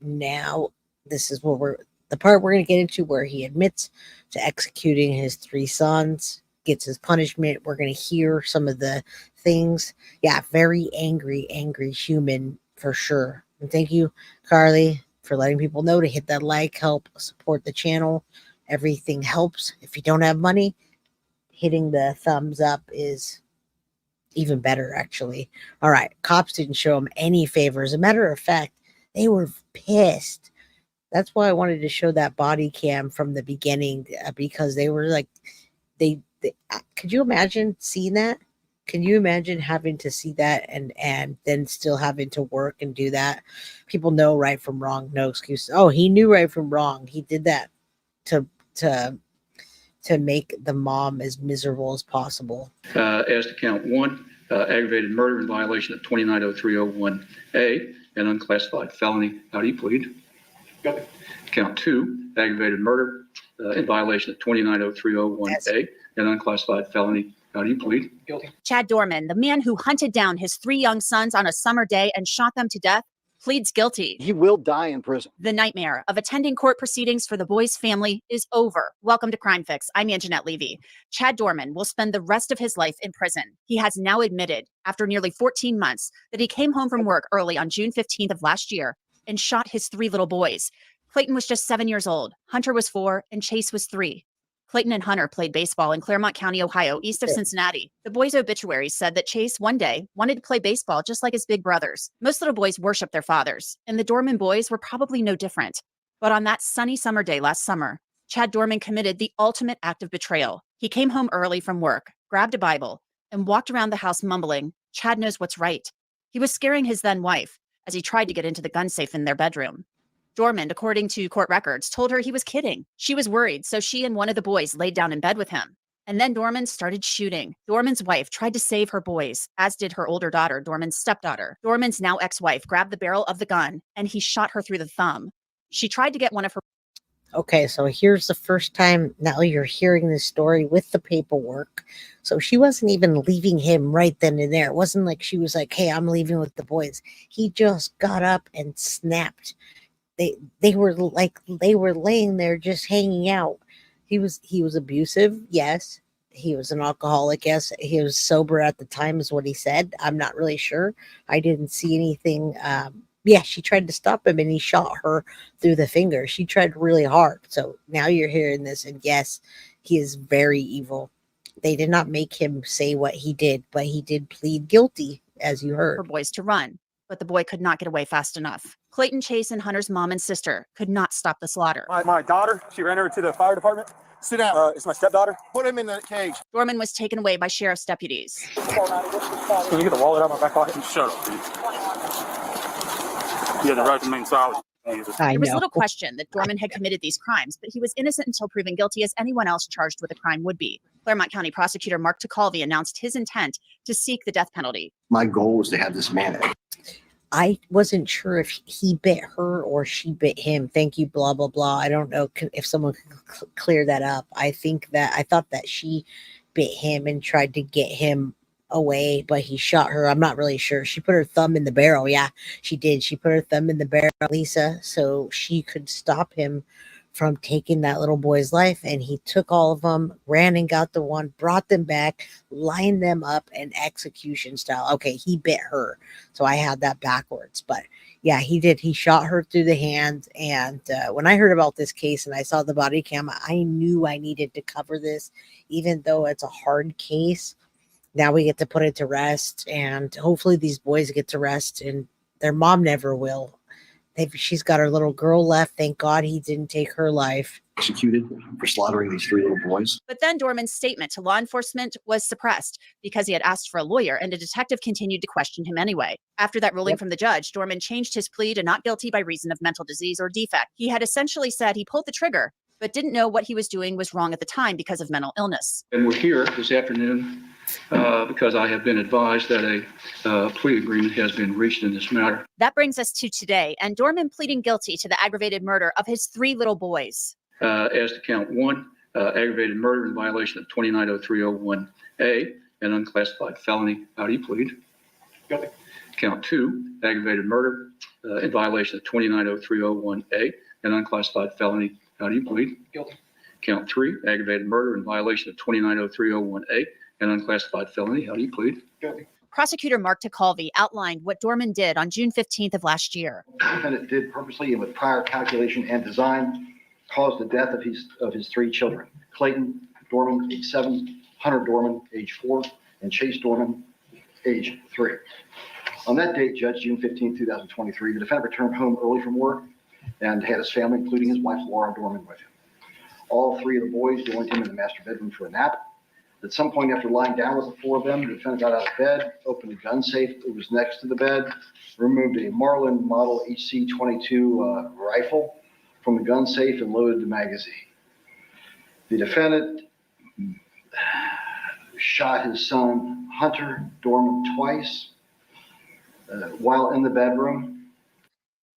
Now this is the part we're going to get into, where he admits to executing his 3 sons, gets his punishment. We're going to hear some of the things. Yeah, very angry human for sure. And thank you, Carly, for letting people know to hit that like, help support the channel. Everything helps. If you don't have money, hitting the thumbs up is Even better, actually. All right. Cops didn't show him any favor. As a matter of fact, they were pissed. That's why I wanted to show that body cam from the beginning, because they were like, they could you imagine seeing that? Can you imagine having to see that and then still having to work and do that? People know right from wrong, no excuses. Oh, he knew right from wrong. He did that to make the mom as miserable as possible. As to count one, aggravated murder in violation of 290301A, an unclassified felony. How do you plead? Guilty. Count two, aggravated murder in violation of 290301A, an unclassified felony. How do you plead? Guilty. Chad Doerman, the man who hunted down his 3 young sons on a summer day and shot them to death, pleads guilty. He will die in prison. The nightmare of attending court proceedings for the boy's family is over. Welcome to Crime Fix. I'm Anjanette Levy. Chad Doerman will spend the rest of his life in prison. He has now admitted, after nearly 14 months, that he came home from work early on June 15th of last year and shot his 3 little boys. Clayton was just 7 years old, Hunter was 4, and Chase was 3. Clayton and Hunter played baseball in Clermont County, Ohio, east of Cincinnati. The boys' obituaries said that Chase one day wanted to play baseball just like his big brothers. Most little boys worship their fathers, and the Doerman boys were probably no different. But on that sunny summer day last summer, Chad Doerman committed the ultimate act of betrayal. He came home early from work, grabbed a Bible, and walked around the house mumbling, "Chad knows what's right." He was scaring his then wife as he tried to get into the gun safe in their bedroom. Doerman, according to court records, told her he was kidding. She was worried, so she and one of the boys laid down in bed with him. And then Doerman started shooting. Doerman's wife tried to save her boys, as did her older daughter, Doerman's stepdaughter. Doerman's now ex-wife grabbed the barrel of the gun, and he shot her through the thumb. She tried to get one of her... Okay, so here's the first time now you're hearing this story with the paperwork. So she wasn't even leaving him right then and there. It wasn't like she was like, "Hey, I'm leaving with the boys." He just got up and snapped. They were laying there just hanging out. He was abusive, yes. He was an alcoholic, yes. He was sober at the time is what he said. I'm not really sure. I didn't see anything. Yeah, she tried to stop him and he shot her through the finger. She tried really hard. So now you're hearing this, and yes, he is very evil. They did not make him say what he did, but he did plead guilty, as you heard. For boys to run, but the boy could not get away fast enough. Clayton, Chase, and Hunter's mom and sister could not stop the slaughter. My daughter, she ran over to the fire department. Sit down. It's my stepdaughter. Put him in the cage. Doerman was taken away by sheriff's deputies. Can you get the wallet out of my back pocket? Shut up, dude. You have the right to remain silent. There was little question that Doerman had committed these crimes, but he was innocent until proven guilty, as anyone else charged with a crime would be. Clermont County prosecutor Mark Tacalvi announced his intent to seek the death penalty. My goal was to have this man. I wasn't sure if he bit her or she bit him. Thank you, blah, blah, blah. I don't know if someone could clear that up. I thought that she bit him and tried to get him away, but he shot her. I'm not really sure. She put her thumb in the barrel. Yeah, she did. She put her thumb in the barrel, Lisa, so she could stop him from taking that little boy's life. And he took all of them, ran and got the one, brought them back, lined them up, and execution style. Okay, he bit her, so I had that backwards, but yeah, he did. He shot her through the hand. And when I heard about this case and I saw the body cam, I knew I needed to cover this, even though it's a hard case. Now we get to put it to rest, and hopefully these boys get to rest, and their mom never will. She's got her little girl left. Thank God he didn't take her life. Executed for slaughtering these 3 little boys. But then Doerman's statement to law enforcement was suppressed because he had asked for a lawyer, and a detective continued to question him anyway. After that ruling from the judge, Doerman changed his plea to not guilty by reason of mental disease or defect. He had essentially said he pulled the trigger, but didn't know what he was doing was wrong at the time because of mental illness. And we're here this afternoon because I have been advised that a plea agreement has been reached in this matter. That brings us to today, and Doerman pleading guilty to the aggravated murder of his 3 little boys. As to count one, aggravated murder in violation of 290301A, an unclassified felony. How do you plead? Guilty. Count two, aggravated murder in violation of 290301A, an unclassified felony. How do you plead? Guilty. Count three, aggravated murder in violation of 290301A, an unclassified felony. How do you plead? Guilty. Prosecutor Mark Tacalvi outlined what Doerman did on June 15th of last year. The defendant did purposely and with prior calculation and design cause the death of his 3 children: Clayton Doerman, age 7, Hunter Doerman, age 4, and Chase Doerman, age 3. On that date, Judge, June 15, 2023, the defendant returned home early from work and had his family, including his wife, Laura Doerman, with him. All 3 of the boys joined him in the master bedroom for a nap. At some point after lying down with the 4 of them, the defendant got out of bed, opened a gun safe that was next to the bed, removed a Marlin model HC-22 rifle from the gun safe and loaded the magazine. The defendant shot his son, Hunter Doerman, twice while in the bedroom.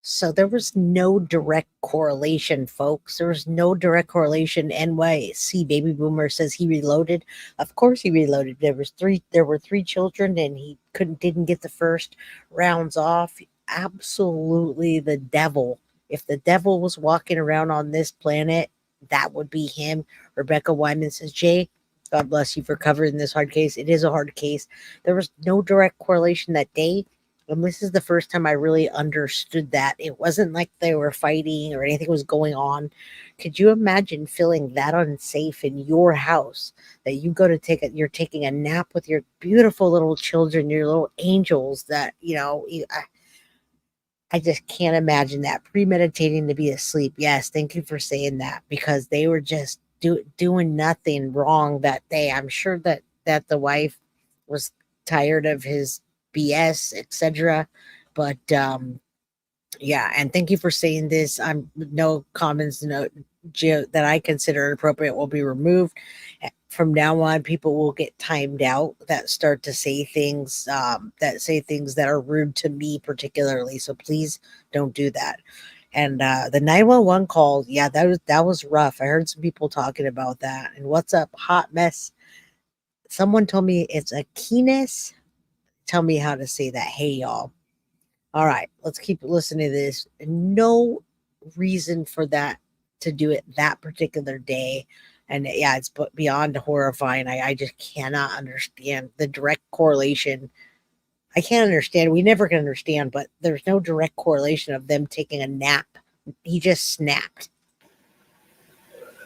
So there was no direct correlation, folks. There was no direct correlation. NYC baby boomer says he reloaded. Of course he reloaded. There were 3 children and he didn't get the first rounds off. Absolutely the devil. If the devil was walking around on this planet, that would be him. Rebecca Wyman says, Jay, God bless you for covering this hard case. It is a hard case. There was no direct correlation that day. And this is the first time I really understood that. It wasn't like they were fighting or anything was going on. Could you imagine feeling that unsafe in your house, that you go to you're taking a nap with your beautiful little children, your little angels that, I just can't imagine that. Premeditating to be asleep. Yes, thank you for saying that, because they were just doing nothing wrong that day. I'm sure that the wife was tired of his BS, etc. But yeah, and thank you for saying this. I'm no comments that I consider inappropriate will be removed. From now on, people will get timed out that start to say things that are rude to me particularly. So please don't do that. And the 911 call, yeah, that was rough. I heard some people talking about that. And what's up, hot mess? Someone told me it's a keenness. Tell me how to say that. Hey, y'all. All right, let's keep listening to this. No reason for that to do it that particular day. And yeah, it's beyond horrifying. I just cannot understand the direct correlation. I can't understand. We never can understand, but there's no direct correlation of them taking a nap. He just snapped.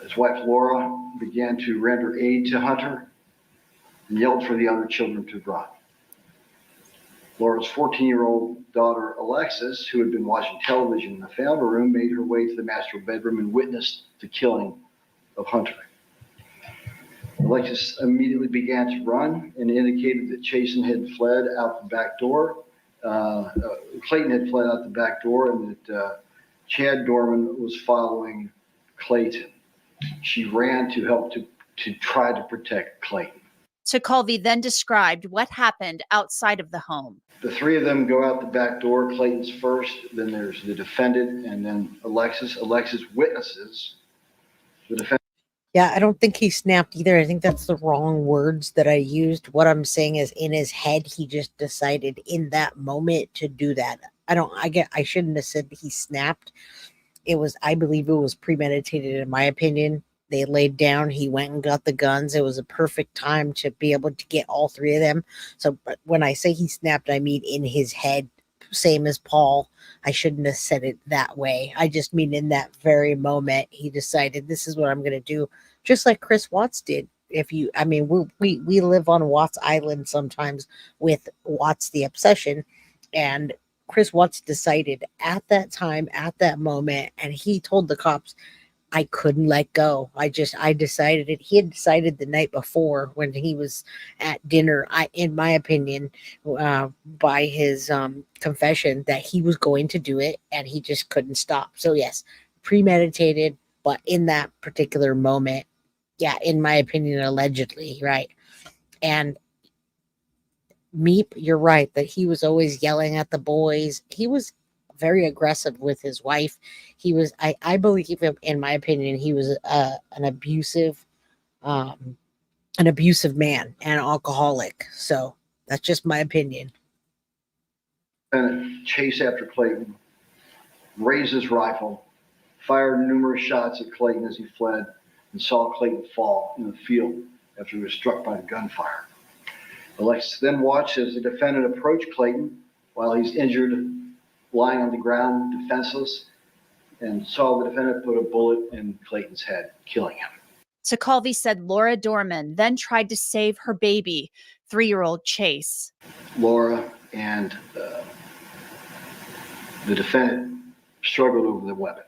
His wife, Laura, began to render aid to Hunter and yelled for the other children to run. Laura's 14-year-old daughter, Alexis, who had been watching television in the family room, made her way to the master bedroom and witnessed the killing of Hunter. Alexis immediately began to run and indicated that Chasen had fled out the back door. Clayton had fled out the back door, and that Chad Doerman was following Clayton. She ran to help to try to protect Clayton. Colby then described what happened outside of the home. The 3 of them go out the back door. Clayton's first, then there's the defendant, and then Alexis. Alexis witnesses the defendant. Yeah, I don't think he snapped either. I think that's the wrong words that I used. What I'm saying is, in his head, he just decided in that moment to do that. I shouldn't have said he snapped. I believe it was premeditated, in my opinion. They laid down. He went and got the guns. It was a perfect time to be able to get all 3 of them. So, but when I say he snapped, I mean in his head, same as Paul. I shouldn't have said it that way. I just mean in that very moment, he decided this is what I'm going to do. Just like Chris Watts did. We live on Watts Island sometimes with Watts the Obsession, and Chris Watts decided at that time, at that moment, and he told the cops, I couldn't let go. I decided it. He had decided the night before when he was at dinner, in my opinion, by his confession, that he was going to do it, and he just couldn't stop. So yes, premeditated, but in that particular moment, yeah, in my opinion, allegedly, right? And Meep, you're right that he was always yelling at the boys. He was very aggressive with his wife. He was, I believe him, in my opinion, he was an abusive man and alcoholic. So that's just my opinion. And chase after Clayton, raised his rifle, fired numerous shots at Clayton as he fled, and saw Clayton fall in the field after he was struck by the gunfire. Alexis then watched as the defendant approached Clayton while he's injured, lying on the ground, defenseless, and saw the defendant put a bullet in Clayton's head, killing him. Tekulve said Laura Doerman then tried to save her baby, 3-year-old Chase. Laura and the defendant struggled over the weapon.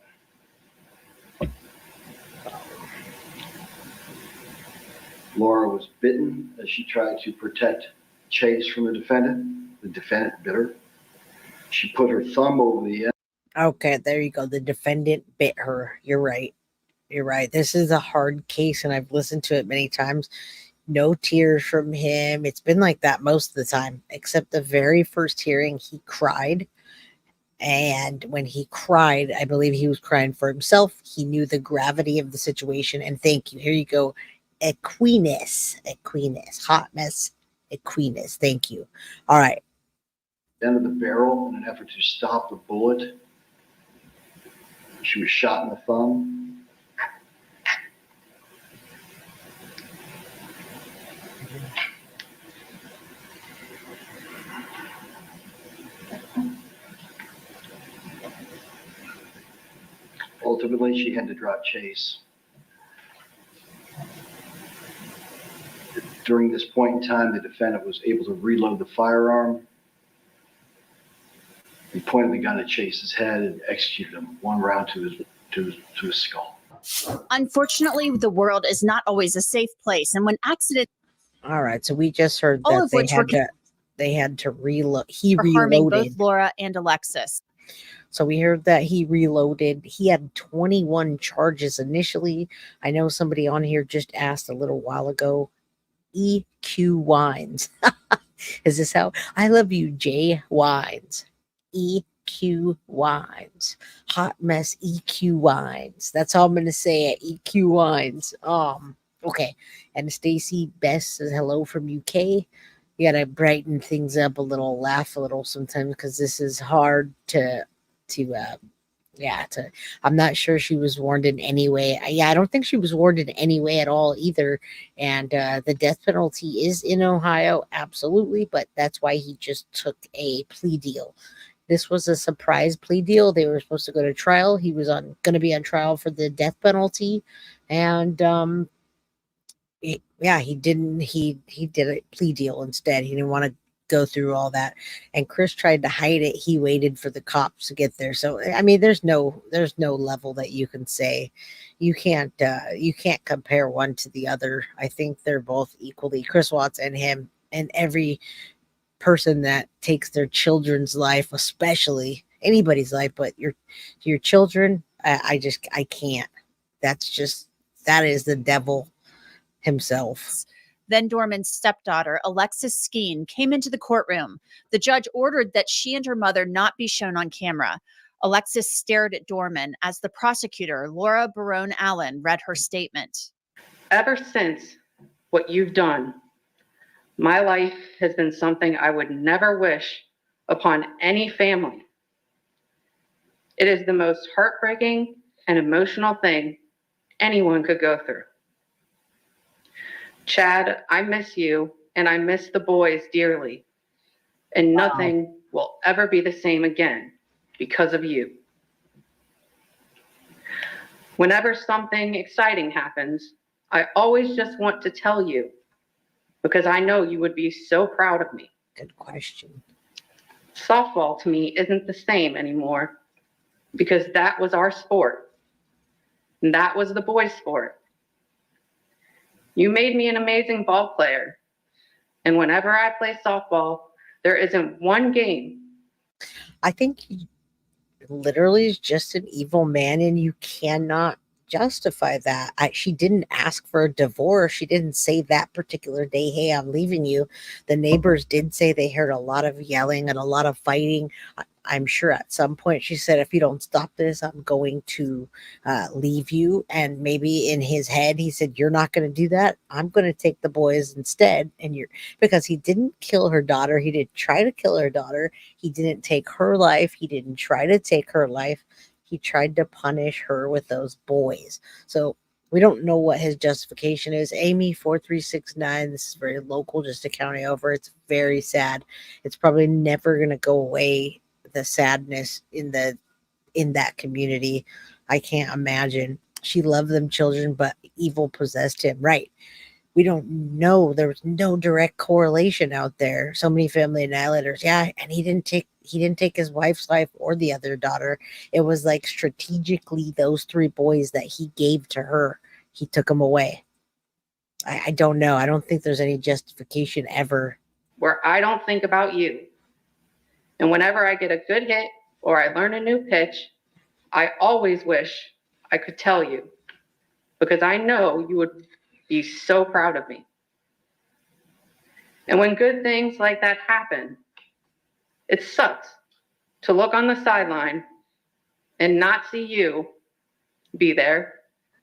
Laura was bitten as she tried to protect Chase from the defendant. The defendant bit her. She put her thumb over the end. Okay, there you go. The defendant bit her. You're right. You're right. This is a hard case, and I've listened to it many times. No tears from him. It's been like that most of the time, except the very first hearing, he cried. And when he cried, I believe he was crying for himself. He knew the gravity of the situation. And thank you. Here you go. Equinus. Hot mess. Equinus. Thank you. All right. End of the barrel in an effort to stop the bullet. She was shot in the thumb. Ultimately, she had to drop Chase. During this point in time, the defendant was able to reload the firearm. He pointed the gun at Chase's head and executed him, one round to his skull. Unfortunately, the world is not always a safe place, and when accidents. All right, so we just heard All that of which they had to reload. He for harming reloaded. both Laura and Alexis. So we heard that he reloaded. He had 21 charges initially. I know somebody on here just asked a little while ago. EQ Wines. Is this how? I love you, Jay Wines. EQ Wines. Hot mess EQ Wines. That's all I'm going to say at EQ Wines. Okay. And Stacy Best says hello from UK. You got to brighten things up a little, laugh a little sometimes, because this is hard to I'm not sure she was warned in any way. I don't think she was warned in any way at all either. And the death penalty is in Ohio, absolutely, but that's why he just took a plea deal. This was a surprise plea deal. They were supposed to go to trial. He was going to be on trial for the death penalty, and he didn't. He did a plea deal instead. He didn't want to go through all that, and Chris tried to hide it. He waited for the cops to get there. So I mean, there's no level that you can say. You can't compare one to the other. I think they're both equally, Chris Watts and him, and every person that takes their children's life, especially anybody's life, but your children, I can't. That is the devil himself. Then Doerman's stepdaughter, Alexis Skeen, came into the courtroom. The judge ordered that she and her mother not be shown on camera. Alexis stared at Doerman as the prosecutor, Laura Barone Allen, read her statement. Ever since what you've done, my life has been something I would never wish upon any family. It is the most heartbreaking and emotional thing anyone could go through. Chad, I miss you, and I miss the boys dearly, and nothing will ever be the same again because of you. Whenever something exciting happens, I always just want to tell you, because I know you would be so proud of me. Good question. Softball to me isn't the same anymore, because that was our sport, and that was the boys' sport. You made me an amazing ball player. And whenever I play softball, there isn't one game. I think he literally is just an evil man, and you cannot justify that. She didn't ask for a divorce. She didn't say that particular day, hey, I'm leaving you. The neighbors did say they heard a lot of yelling and a lot of fighting. I'm sure at some point she said, if you don't stop this, I'm going to leave you. And maybe in his head, he said, you're not going to do that. I'm going to take the boys instead. And because he didn't kill her daughter. He didn't try to kill her daughter. He didn't take her life. He didn't try to take her life. He tried to punish her with those boys. So we don't know what his justification is. Amy 4369. This is very local, just a county over. It's very sad. It's probably never going to go away. The sadness in that community, I can't imagine. She loved them children, but evil possessed him. Right. We don't know. There was no direct correlation out there. So many family annihilators. Yeah, and he didn't take his wife's life or the other daughter. It was like strategically those 3 boys that he gave to her, he took them away. I don't know. I don't think there's any justification ever. Where I don't think about you. And whenever I get a good hit or I learn a new pitch, I always wish I could tell you, because I know you would be so proud of me. And when good things like that happen, it sucks to look on the sideline and not see you be there,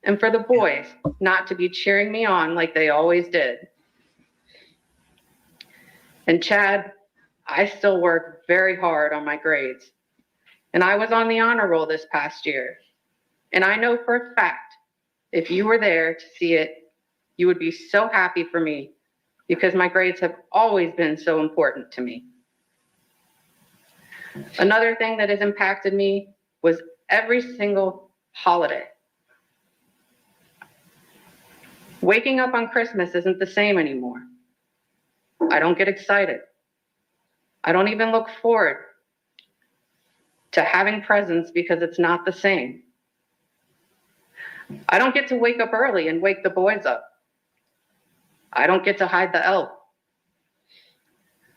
and for the boys not to be cheering me on like they always did. And Chad, I still work very hard on my grades, and I was on the honor roll this past year. And I know for a fact, if you were there to see it, you would be so happy for me, because my grades have always been so important to me. Another thing that has impacted me was every single holiday. Waking up on Christmas isn't the same anymore. I don't get excited. I don't even look forward to having presents because it's not the same. I don't get to wake up early and wake the boys up. I don't get to hide the elf.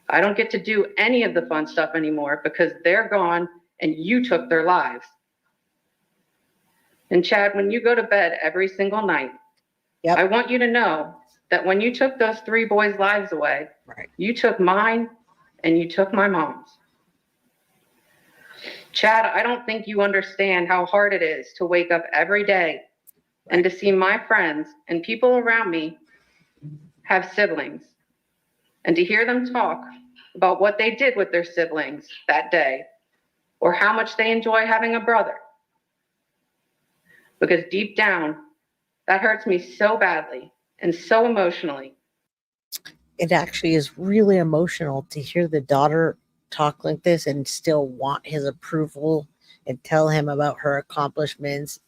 I don't get to do any of the fun stuff anymore because they're gone and you took their lives. And Chad, when you go to bed every single night, I want you to know that when you took those 3 boys' lives away, you took mine and you took my mom's. Chad, I don't think you understand how hard it is to wake up every day and to see my friends and people around me have siblings, and to hear them talk about what they did with their siblings that day, or how much they enjoy having a brother. Because deep down, that hurts me so badly and so emotionally. It actually is really emotional to hear the daughter talk like this and still want his approval and tell him about her accomplishments.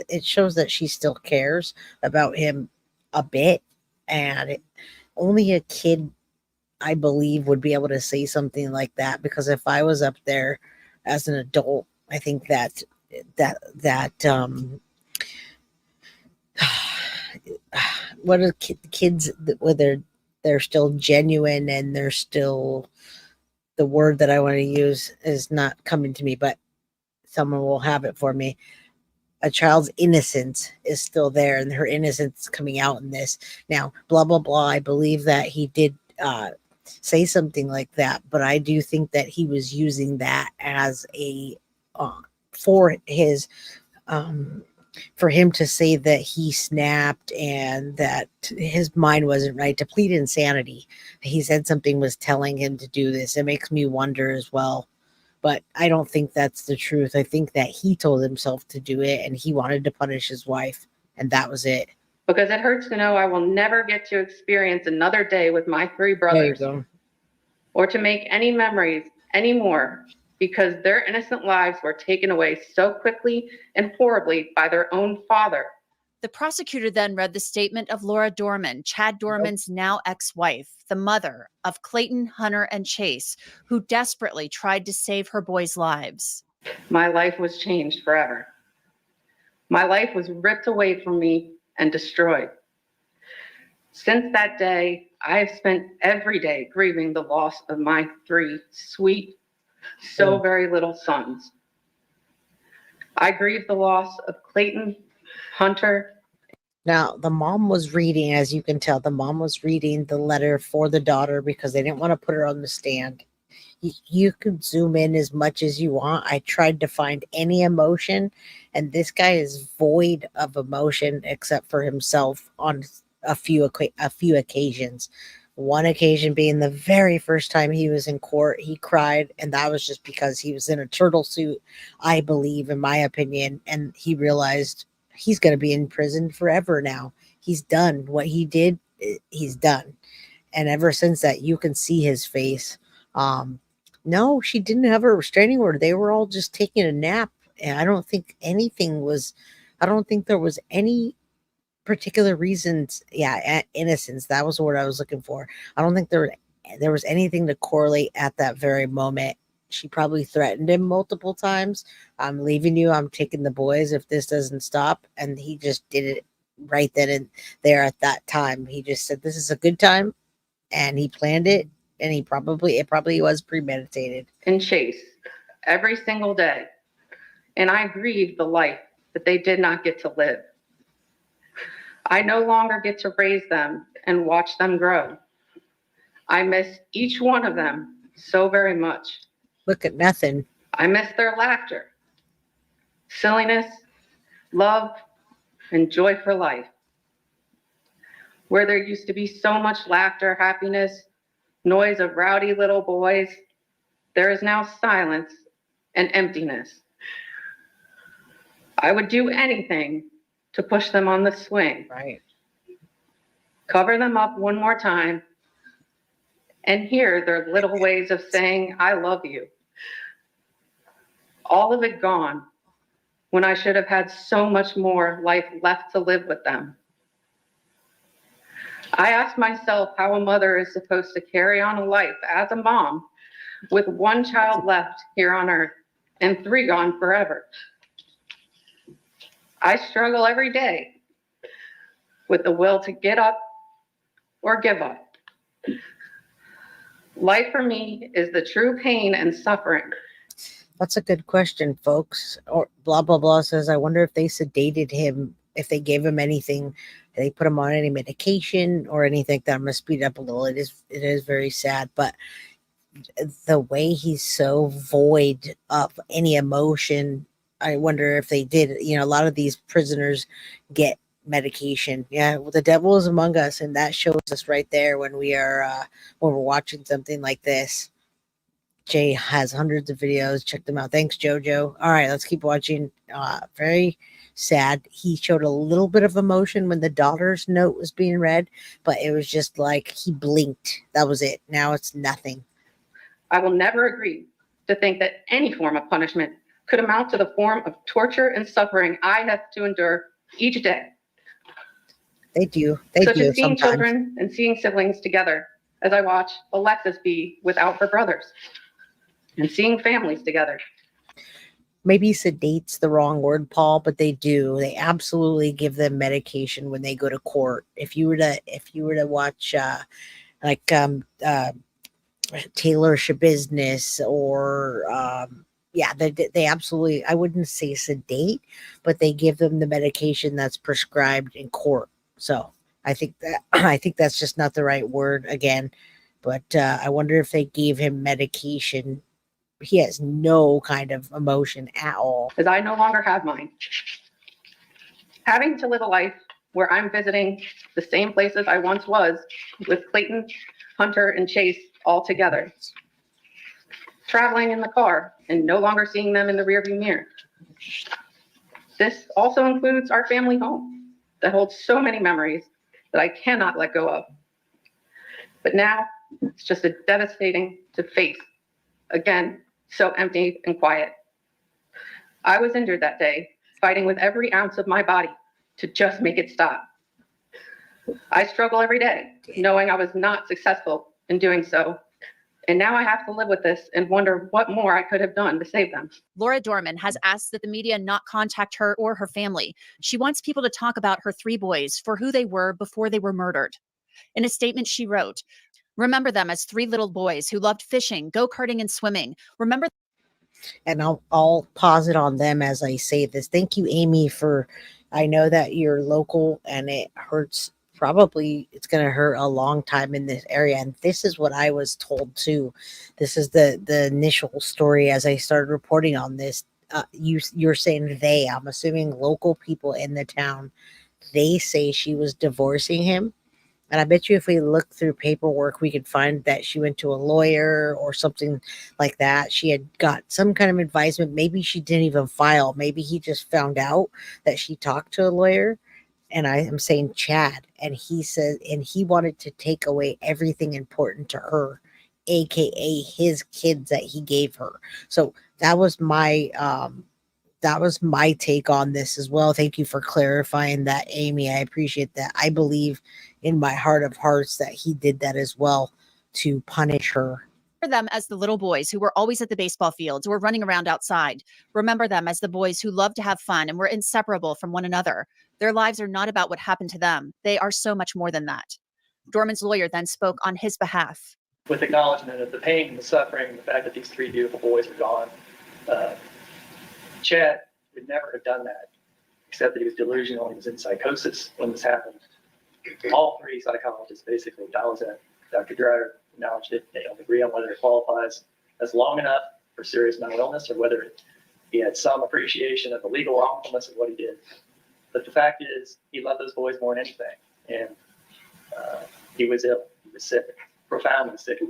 It shows that she still cares about him a bit, and only a kid, I believe, would be able to say something like that, because if I was up there as an adult, I think that what are kids, whether they're still genuine and they're still, the word that I want to use is not coming to me, but someone will have it for me. A child's innocence is still there, and her innocence is coming out in this. Now, blah, blah, blah. I believe that he did say something like that, but I do think that he was using that as a, for his, for him to say that he snapped and that his mind wasn't right, to plead insanity. He said something was telling him to do this. It makes me wonder as well. But I don't think that's the truth. I think that he told himself to do it and he wanted to punish his wife, and that was it. Because it hurts to know I will never get to experience another day with my 3 brothers. There you go. Or to make any memories anymore, because their innocent lives were taken away so quickly and horribly by their own father. The prosecutor then read the statement of Laura Doerman, Chad Doerman's now ex-wife, the mother of Clayton, Hunter, and Chase, who desperately tried to save her boys' lives. My life was changed forever. My life was ripped away from me and destroyed. Since that day, I have spent every day grieving the loss of my 3 sweet, so very little sons. I grieve the loss of Clayton, Hunter. Now, the mom was reading, as you can tell, the mom was reading the letter for the daughter because they didn't want to put her on the stand. You could zoom in as much as you want. I tried to find any emotion, and this guy is void of emotion except for himself on a few occasions. One occasion being the very first time he was in court, he cried, and that was just because he was in a turtle suit, I believe, in my opinion, and he realized he's going to be in prison forever now. He's done what he did. He's done. And ever since that, you can see his face. No, she didn't have a restraining order. They were all just taking a nap. And I don't think anything was I don't think there was any particular reasons. Yeah, innocence. That was the word I was looking for. I don't think there was anything to correlate at that very moment. She probably threatened him multiple times. I'm leaving you. I'm taking the boys if this doesn't stop. And he just did it right then and there at that time. He just said, this is a good time. And he planned it. And it probably was premeditated. And Chase every single day. And I grieve the life that they did not get to live. I no longer get to raise them and watch them grow. I miss each one of them so very much. Look at nothing. I miss their laughter, silliness, love, and joy for life. Where there used to be so much laughter, happiness, noise of rowdy little boys, there is now silence and emptiness. I would do anything to push them on the swing. Right. Cover them up one more time and hear their little ways of saying, I love you. All of it gone when I should have had so much more life left to live with them. I ask myself how a mother is supposed to carry on a life as a mom with one child left here on earth and 3 gone forever. I struggle every day with the will to get up or give up. Life for me is the true pain and suffering. That's a good question, folks. Or blah, blah, blah says, I wonder if they sedated him, if they gave him anything, they put him on any medication or anything. That I'm going to speed up a little. It is very sad, but the way he's so void of any emotion, I wonder if they did. You know, a lot of these prisoners get medication. Yeah, well, the devil is among us, and that shows us right there when we're watching something like this. Jay has hundreds of videos. Check them out. Thanks, Jojo. All right, let's keep watching. Very sad. He showed a little bit of emotion when the daughter's note was being read, but it was just like he blinked. That was it. Now it's nothing. I will never agree to think that any form of punishment could amount to the form of torture and suffering I have to endure each day. They do. They Such do as seeing sometimes. children and seeing siblings together as I watch Alexis be without her brothers and seeing families together. Maybe sedate's the wrong word, Paul, but they do. They absolutely give them medication when they go to court. If you were to watch Taylor Shabusiness or they absolutely, I wouldn't say sedate, but they give them the medication that's prescribed in court. So I think that's just not the right word again. But I wonder if they gave him medication. He has no kind of emotion at all. As I no longer have mine. Having to live a life where I'm visiting the same places I once was with Clayton, Hunter, and Chase all together. Traveling in the car and no longer seeing them in the rearview mirror. This also includes our family home that holds so many memories that I cannot let go of. But now it's just a devastating to face. Again, so empty and quiet. I was injured that day, fighting with every ounce of my body to just make it stop. I struggle every day, knowing I was not successful in doing so. And now I have to live with this and wonder what more I could have done to save them. Laura Doerman has asked that the media not contact her or her family. She wants people to talk about her 3 boys for who they were before they were murdered. In a statement she wrote, remember them as 3 little boys who loved fishing, go-karting, and swimming. Remember. And I'll pause it on them as I say this. Thank you, Amy, I know that you're local and it hurts. Probably it's going to hurt a long time in this area. And this is what I was told too. This is the initial story as I started reporting on this. You're saying they, I'm assuming local people in the town, they say she was divorcing him. And I bet you if we look through paperwork, we could find that she went to a lawyer or something like that. She had got some kind of advisement. Maybe she didn't even file. Maybe he just found out that she talked to a lawyer. And I am saying Chad. And he said, and he wanted to take away everything important to her, AKA his kids that he gave her. So that was my that was my take on this as well. Thank you for clarifying that, Amy. I appreciate that. I believe in my heart of hearts that he did that as well to punish her. Remember them as the little boys who were always at the baseball fields or running around outside. Remember them as the boys who loved to have fun and were inseparable from one another. Their lives are not about what happened to them. They are so much more than that. Doerman's lawyer then spoke on his behalf. With acknowledgement of the pain and the suffering and the fact that these three beautiful boys are gone, Chad would never have done that, except that he was delusional. He was in psychosis when this happened. All three psychologists basically, Dr. Dreyer acknowledged it. They don't agree on whether it qualifies as long enough for serious mental illness or whether he had some appreciation of the legal wrongfulness of what he did. But the fact is, he loved those boys more than anything. And he was ill. He was sick, profoundly sick at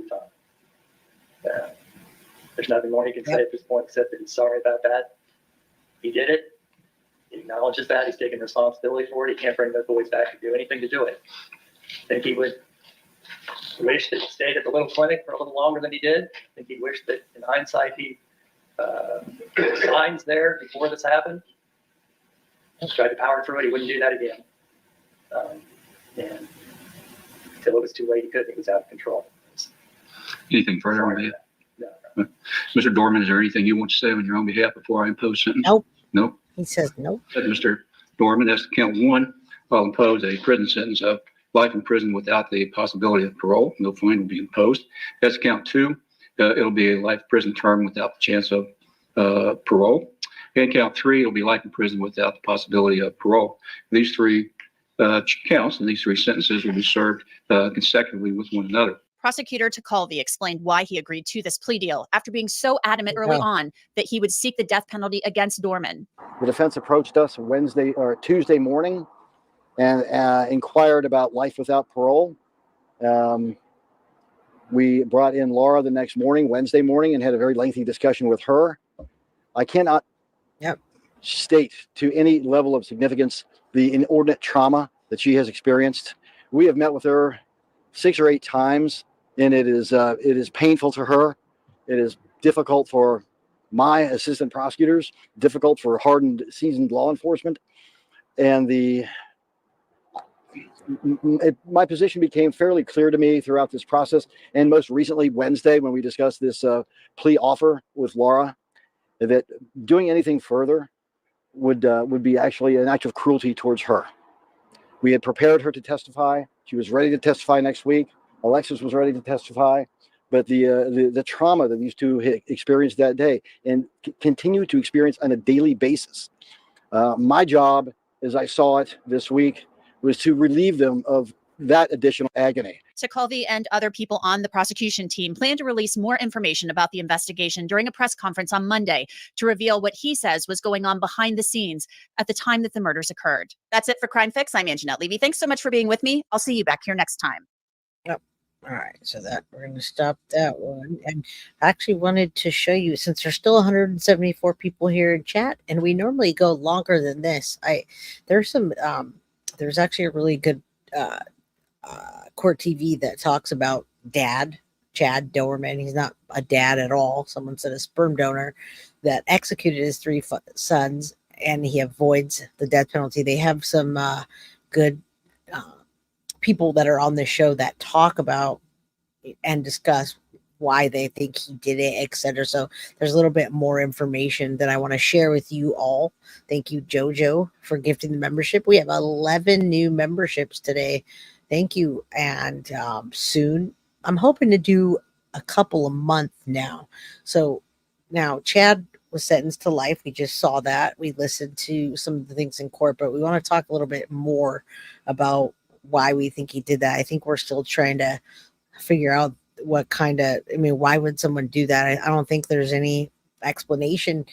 the time. There's nothing more he can say at this point except that he's sorry about that. He did it. He acknowledges that. He's taking responsibility for it. He can't bring those boys back to do anything to do it. I think he would wish that he stayed at the little clinic for a little longer than he did. I think he wished that, in hindsight, he signs there before this happened. Tried to power through it. He wouldn't do that again. And until it was too late, he couldn't. He was out of control. Anything further on behalf? No. Mr. Doerman, is there anything you want to say on your own behalf before I impose sentence? Nope. Nope. He says nope. Mr. Doerman, that's count one. I'll impose a prison sentence of life in prison without the possibility of parole. No fine will be imposed. That's count two. It'll be a life prison term without the chance of parole. And count three, it'll be life in prison without the possibility of parole. These three counts and these three sentences will be served consecutively with one another. Prosecutor Tacalvi explained why he agreed to this plea deal after being so adamant early on that he would seek the death penalty against Doerman. The defense approached us Tuesday morning and inquired about life without parole. We brought in Laura the next morning, Wednesday morning, and had a very lengthy discussion with her. I cannot state to any level of significance the inordinate trauma that she has experienced. We have met with her 6 or 8 times, and it is painful to her. It is difficult for my assistant prosecutors, difficult for hardened, seasoned law enforcement, and my position became fairly clear to me throughout this process, and most recently Wednesday when we discussed this plea offer with Laura, that doing anything further would be actually an act of cruelty towards her. We had prepared her to testify. She was ready to testify next week. Alexis was ready to testify, but the trauma that these two experienced that day and continue to experience on a daily basis. My job, as I saw it this week, was to relieve them of that additional agony. Tacalvi and other people on the prosecution team plan to release more information about the investigation during a press conference on Monday to reveal what he says was going on behind the scenes at the time that the murders occurred. That's it for Crime Fix. I'm Anjanette Levy. Thanks so much for being with me. I'll see you back here next time. Yep. All right, so that we're going to stop that one. And I actually wanted to show you, since there's still 174 people here in chat, and we normally go longer than this. There's actually a really good court TV that talks about Chad Doerman. He's not a dad at all. Someone said a sperm donor that executed his 3 sons, and he avoids the death penalty. They have some good people that are on the show that talk about and discuss why they think he did it, etc. So there's a little bit more information that I want to share with you all. Thank you, Jojo, for gifting the membership. We have 11 new memberships today. Thank you. And soon, I'm hoping to do a couple a month now. So now Chad was sentenced to life. We just saw that. We listened to some of the things in court, but we want to talk a little bit more about why we think he did that. I think we're still trying to figure out why would someone do that? I don't think there's any explanation.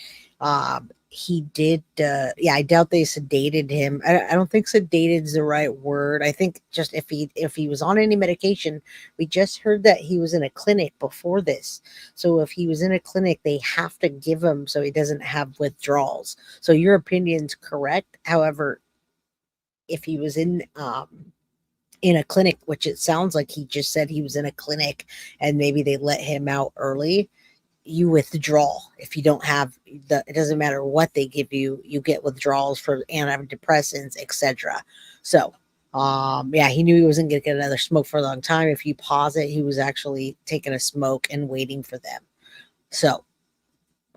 He did, I doubt they sedated him. I don't think sedated is the right word. I think just if he was on any medication, we just heard that he was in a clinic before this. So if he was in a clinic, they have to give him so he doesn't have withdrawals. So your opinion's correct. However, if he was in a clinic, which it sounds like he just said he was in a clinic and maybe they let him out early, you withdraw. If you don't have it doesn't matter what they give you, you get withdrawals for antidepressants, etc. So yeah, he knew he wasn't going to get another smoke for a long time. If you pause it, he was actually taking a smoke and waiting for them. So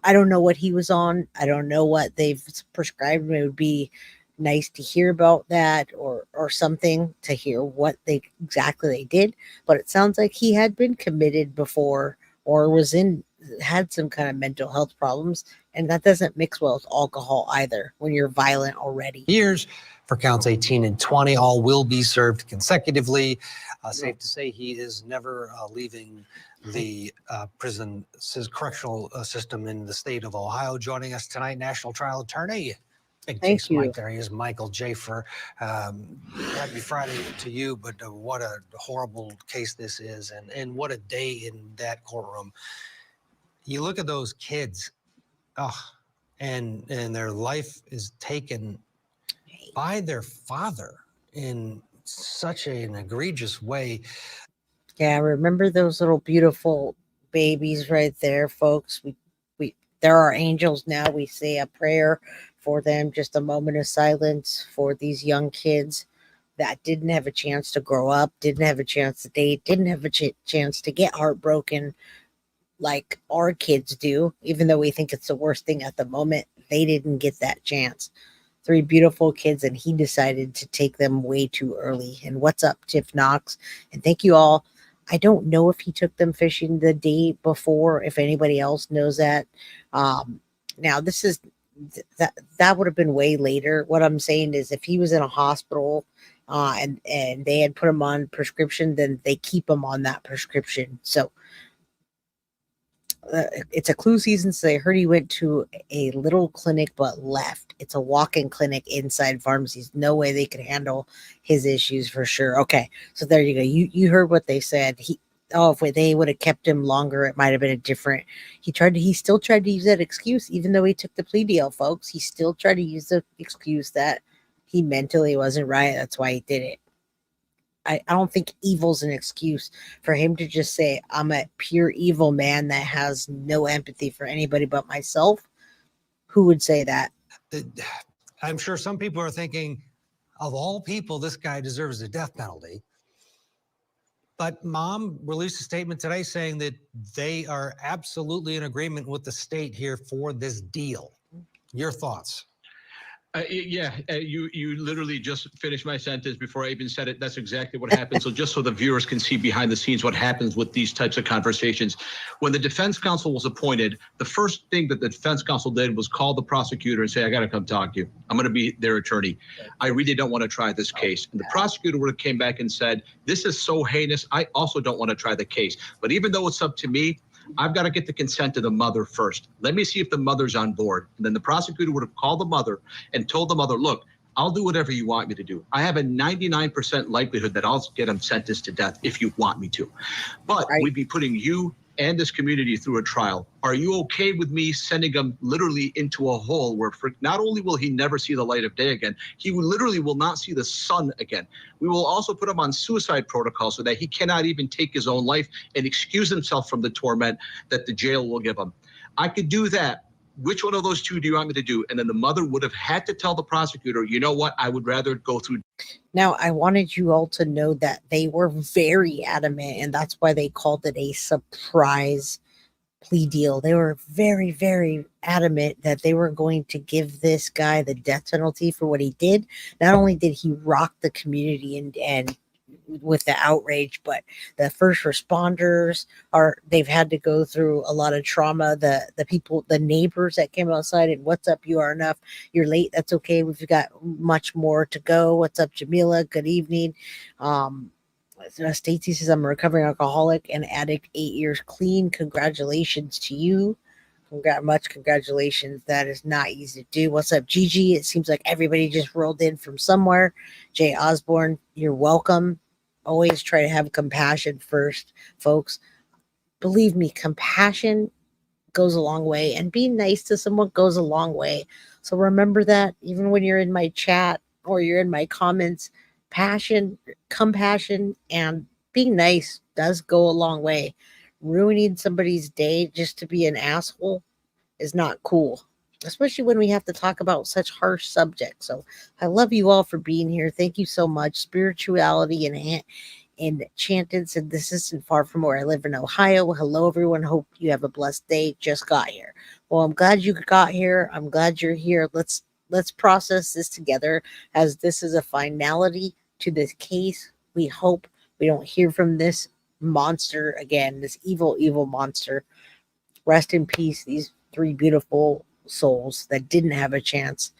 I don't know what he was on. I don't know what they've prescribed him. It would be nice to hear about that, or something, to hear what they did. But it sounds like he had been committed before, or had some kind of mental health problems, and that doesn't mix well with alcohol either when you're violent already. Years for counts 18 and 20, all will be served consecutively. Safe to say he is never leaving the correctional system in the state of Ohio. Joining us tonight, national trial attorney. Big Thank Chase you. Mike, there he is, Michael Jafer. Happy Friday to you, but what a horrible case this is, and what a day in that courtroom. You look at those kids, and their life is taken by their father in such an egregious way. Yeah, remember those little beautiful babies right there, folks. We there are angels now. We say a prayer for them, just a moment of silence for these young kids that didn't have a chance to grow up, didn't have a chance to date, didn't have a chance to get heartbroken like our kids do. Even though we think it's the worst thing at the moment, they didn't get that chance. 3 beautiful kids, and he decided to take them way too early. And what's up, Tiff Knox? And thank you all. I don't know if he took them fishing the day before, if anybody else knows that. Now this is that would have been way later. What I'm saying is, if he was in a hospital and they had put him on prescription, then they keep him on that prescription. So it's a clue season, so I heard he went to a little clinic but left. It's a walk-in clinic inside pharmacies. No way they could handle his issues for sure. Okay, so there you go. You heard what they said. If they would have kept him longer, it might have been a different. He still tried to use that excuse, even though he took the plea deal, folks. He still tried to use the excuse that he mentally wasn't right. That's why he did it. I don't think evil's an excuse for him to just say, I'm a pure evil man that has no empathy for anybody but myself. Who would say that? I'm sure some people are thinking, of all people, this guy deserves a death penalty. But Mom released a statement today saying that they are absolutely in agreement with the state here for this deal. Your thoughts? You literally just finished my sentence before I even said it. That's exactly what happened. So just so the viewers can see behind the scenes what happens with these types of conversations. When the defense counsel was appointed, the first thing that the defense counsel did was call the prosecutor and say, I got to come talk to you. I'm going to be their attorney. I really don't want to try this case. And the prosecutor would have came back and said, this is so heinous. I also don't want to try the case. But even though it's up to me, I've got to get the consent of the mother first. Let me see if the mother's on board. And then the prosecutor would have called the mother and told the mother, look, I'll do whatever you want me to do. I have a 99% likelihood that I'll get him sentenced to death if you want me to. But we'd be putting you and this community through a trial. Are you okay with me sending him literally into a hole where not only will he never see the light of day again, he literally will not see the sun again. We will also put him on suicide protocol so that he cannot even take his own life and excuse himself from the torment that the jail will give him. I could do that. Which one of those two do you want me to do? And then the mother would have had to tell the prosecutor, you know what, I would rather go through. Now, I wanted you all to know that they were very adamant, and that's why they called it a surprise plea deal. They were very, very adamant that they were going to give this guy the death penalty for what he did. Not only did he rock the community and with the outrage, but the first responders they've had to go through a lot of trauma. The people, the neighbors that came outside and what's up, you are enough, you're late, that's okay, we've got much more to go, what's up, Jamila, good evening. Stacy says, I'm a recovering alcoholic and addict, 8 years clean. Congratulations to you. Congratulations. That is not easy to do. What's up, Gigi? It seems like everybody just rolled in from somewhere. Jay Osborne, you're welcome. Always try to have compassion first, folks. Believe me, compassion goes a long way, and being nice to someone goes a long way. So remember that even when you're in my chat or you're in my comments, passion, compassion, and being nice does go a long way. ruining somebody's day just to be an asshole is not cool, especially when we have to talk about such harsh subjects. So I love you all for being here. Thank you so much. Spirituality and Chanted said, this isn't far from where I live in Ohio. Hello, everyone. Hope you have a blessed day. Just got here. Well, I'm glad you got here. I'm glad you're here. Let's process this together, as this is a finality to this case. We hope we don't hear from this monster again, this evil, evil monster. Rest in peace, these 3 beautiful souls that didn't have a chance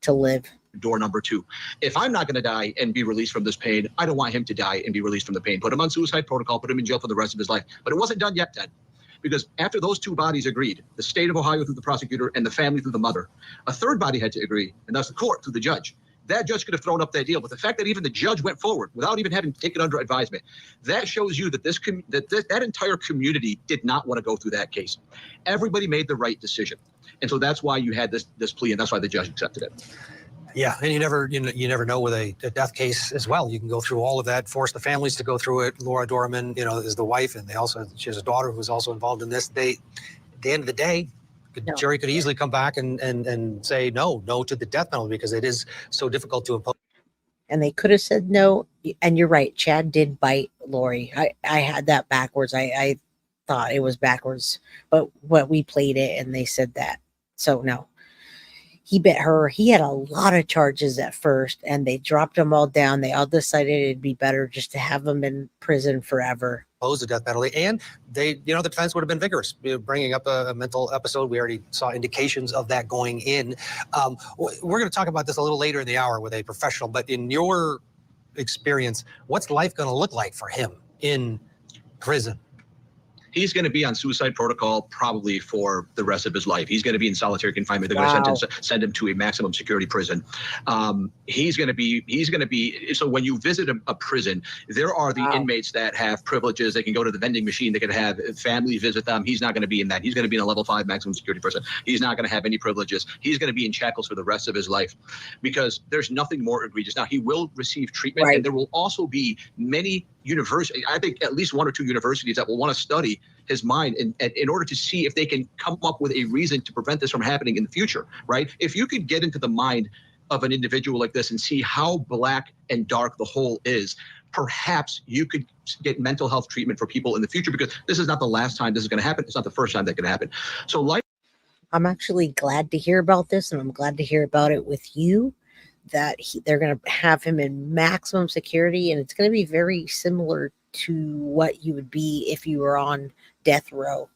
to live. Door number 2. If I'm not going to die and be released from this pain, I don't want him to die and be released from the pain. Put him on suicide protocol, put him in jail for the rest of his life. But it wasn't done yet, Ted. Because after those 2 bodies agreed, the state of Ohio through the prosecutor and the family through the mother, a 3rd body had to agree, and that's the court through the judge. That judge could have thrown up that deal. But the fact that even the judge went forward without even having taken under advisement, that shows you that that entire community did not want to go through that case. Everybody made the right decision. And so that's why you had this plea, and that's why the judge accepted it. Yeah, and you never know with a death case as well. You can go through all of that, force the families to go through it. Laura Doerman, is the wife, and she has a daughter who's also involved in this. At the end of the day, the jury could easily come back and say no to the death penalty, because it is so difficult to impose. And they could have said no. And you're right, Chad did bite Lori. I had that backwards. I thought it was backwards, but we played it and they said that. So no. He bit her. He had a lot of charges at first, and they dropped them all down. They all decided it'd be better just to have him in prison forever. Oppose the death penalty, and the defense would have been vigorous, bringing up a mental episode. We already saw indications of that going in. We're going to talk about this a little later in the hour with a professional, but in your experience, what's life going to look like for him in prison? He's going to be on suicide protocol probably for the rest of his life. He's going to be in solitary confinement. They're going to send him to a maximum security prison. He's going to be. So when you visit a prison, there are the inmates that have privileges. They can go to the vending machine. They can have family visit them. He's not going to be in that. He's going to be in a level 5 maximum security prison. He's not going to have any privileges. He's going to be in shackles for the rest of his life, because there's nothing more egregious. Now, he will receive treatment, and there will also be many universities, I think at least 1 or 2 universities, that will want to study his mind in order to see if they can come up with a reason to prevent this from happening in the future, right? If you could get into the mind of an individual like this and see how black and dark the hole is, perhaps you could get mental health treatment for people in the future, because this is not the last time this is going to happen. It's not the first time that can happen. So I'm actually glad to hear about this, and I'm glad to hear about it with you, that they're going to have him in maximum security, and it's going to be very similar to what you would be if you were on death row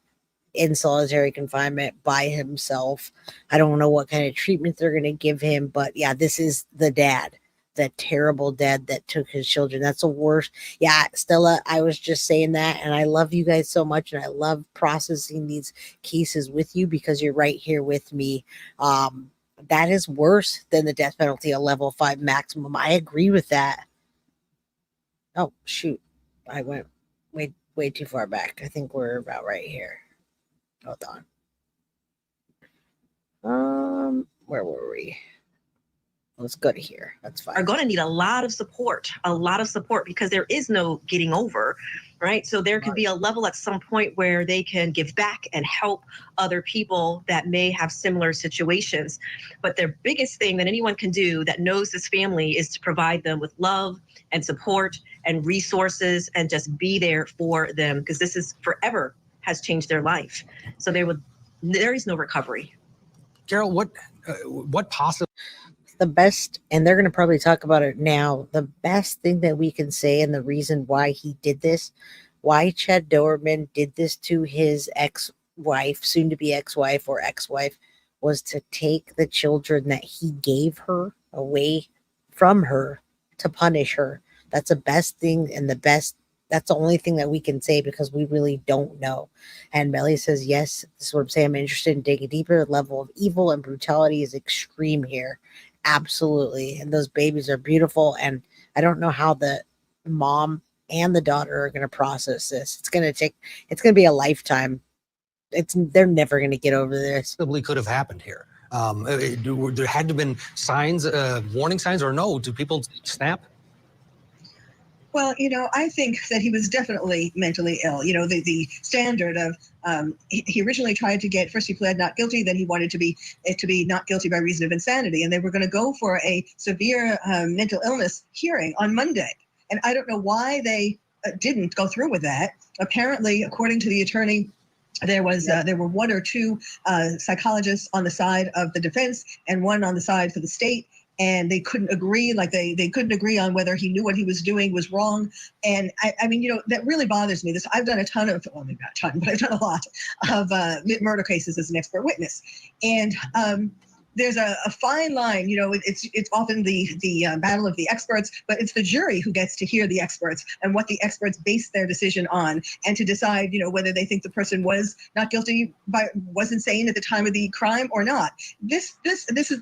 in solitary confinement by himself. I don't know what kind of treatment they're going to give him, but yeah, this is the dad, the terrible dad that took his children. That's the worst. Yeah, Stella, I was just saying that, and I love you guys so much, and I love processing these cases with you, because you're right here with me. That is worse than the death penalty, a level 5 maximum. I agree with that. Oh, shoot. I went way too far back. I think we're about right here. Hold on. Where were we? Let's go to here. That's fine. Are going to need a lot of support, because there is no getting over, right? So there could be a level at some point where they can give back and help other people that may have similar situations. But their biggest thing that anyone can do that knows this family is to provide them with love and support and resources, and just be there for them, because this is forever has changed their life. So there is no recovery. Carol, what possible? The best, and they're going to probably talk about it now, the best thing that we can say, and the reason why he did this, why Chad Doerman did this to his ex-wife, soon to be ex-wife or ex-wife, was to take the children that he gave her away from her to punish her. That's the best thing, and that's the only thing that we can say, because we really don't know. And Melly says, yes, this is what I'm saying. I'm interested in digging deeper. The level of evil and brutality is extreme here. Absolutely. And those babies are beautiful. And I don't know how the mom and the daughter are going to process this. It's going to be a lifetime. They're never going to get over this. Probably could have happened here. There had to have been signs, warning signs, or no? Do people snap? Well, I think that he was definitely mentally ill. The standard of he originally tried to get, first he pled not guilty, then he wanted to be not guilty by reason of insanity, and they were going to go for a severe mental illness hearing on Monday. And I don't know why they didn't go through with that. Apparently, according to the attorney, there were one or two psychologists on the side of the defense and one on the side for the state. And they couldn't agree, they couldn't agree on whether he knew what he was doing was wrong. And I mean, that really bothers me. I've done a ton of, well, maybe not a ton, but I've done a lot of murder cases as an expert witness. And there's a fine line, it's often the battle of the experts, but it's the jury who gets to hear the experts and what the experts base their decision on, and to decide, whether they think the person was not guilty, was insane at the time of the crime or not. This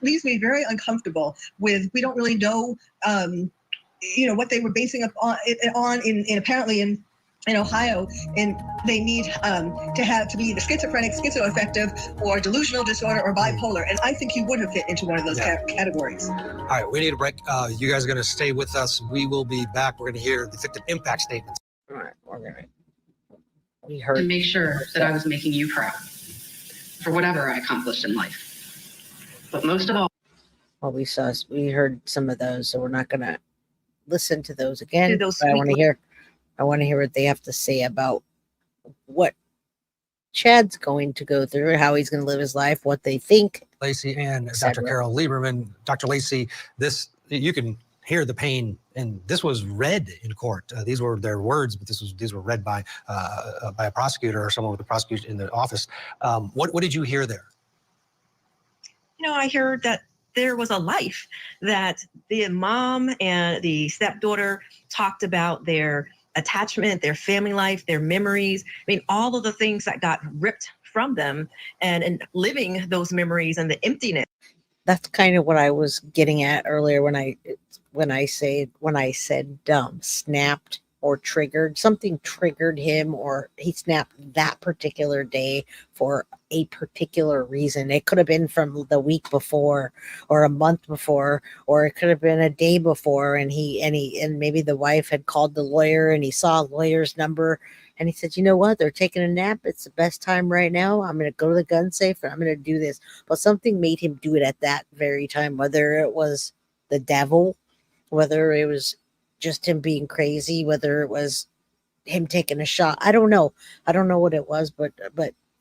leaves me very uncomfortable with, we don't really know, what they were basing up on in apparently in Ohio, and they need to be either schizophrenic, schizoaffective, or delusional disorder, or bipolar. And I think he would have fit into one of those categories. All right, we need a break. You guys are going to stay with us. We will be back. We're going to hear the victim impact statements. All right, to make sure that I was making you proud for whatever I accomplished in life. But most of all, well, we heard some of those, so we're not going to listen to those again. those But I want to hear what they have to say about what Chad's going to go through, how he's going to live his life, what they think. Lacey and Dr. Carol Lieberman. Dr. Lacey, you can hear the pain, and this was read in court. These were their words, but these were read by a prosecutor or someone with the prosecution in the office. What did you hear there? I heard that there was a life, that the mom and the stepdaughter talked about their attachment, their family life, their memories. I mean, all of the things that got ripped from them, and living those memories and the emptiness. That's kind of what I was getting at earlier when I said snapped or triggered. Something triggered him, or he snapped that particular day for a particular reason. It could have been from the week before, or a month before, or it could have been a day before, and maybe the wife had called the lawyer and he saw a lawyer's number and he said, you know what, they're taking a nap, it's the best time right now, I'm going to go to the gun safe and I'm going to do this. But something made him do it at that very time, whether it was the devil, whether it was just him being crazy, whether it was him taking a shot. I don't know what it was, but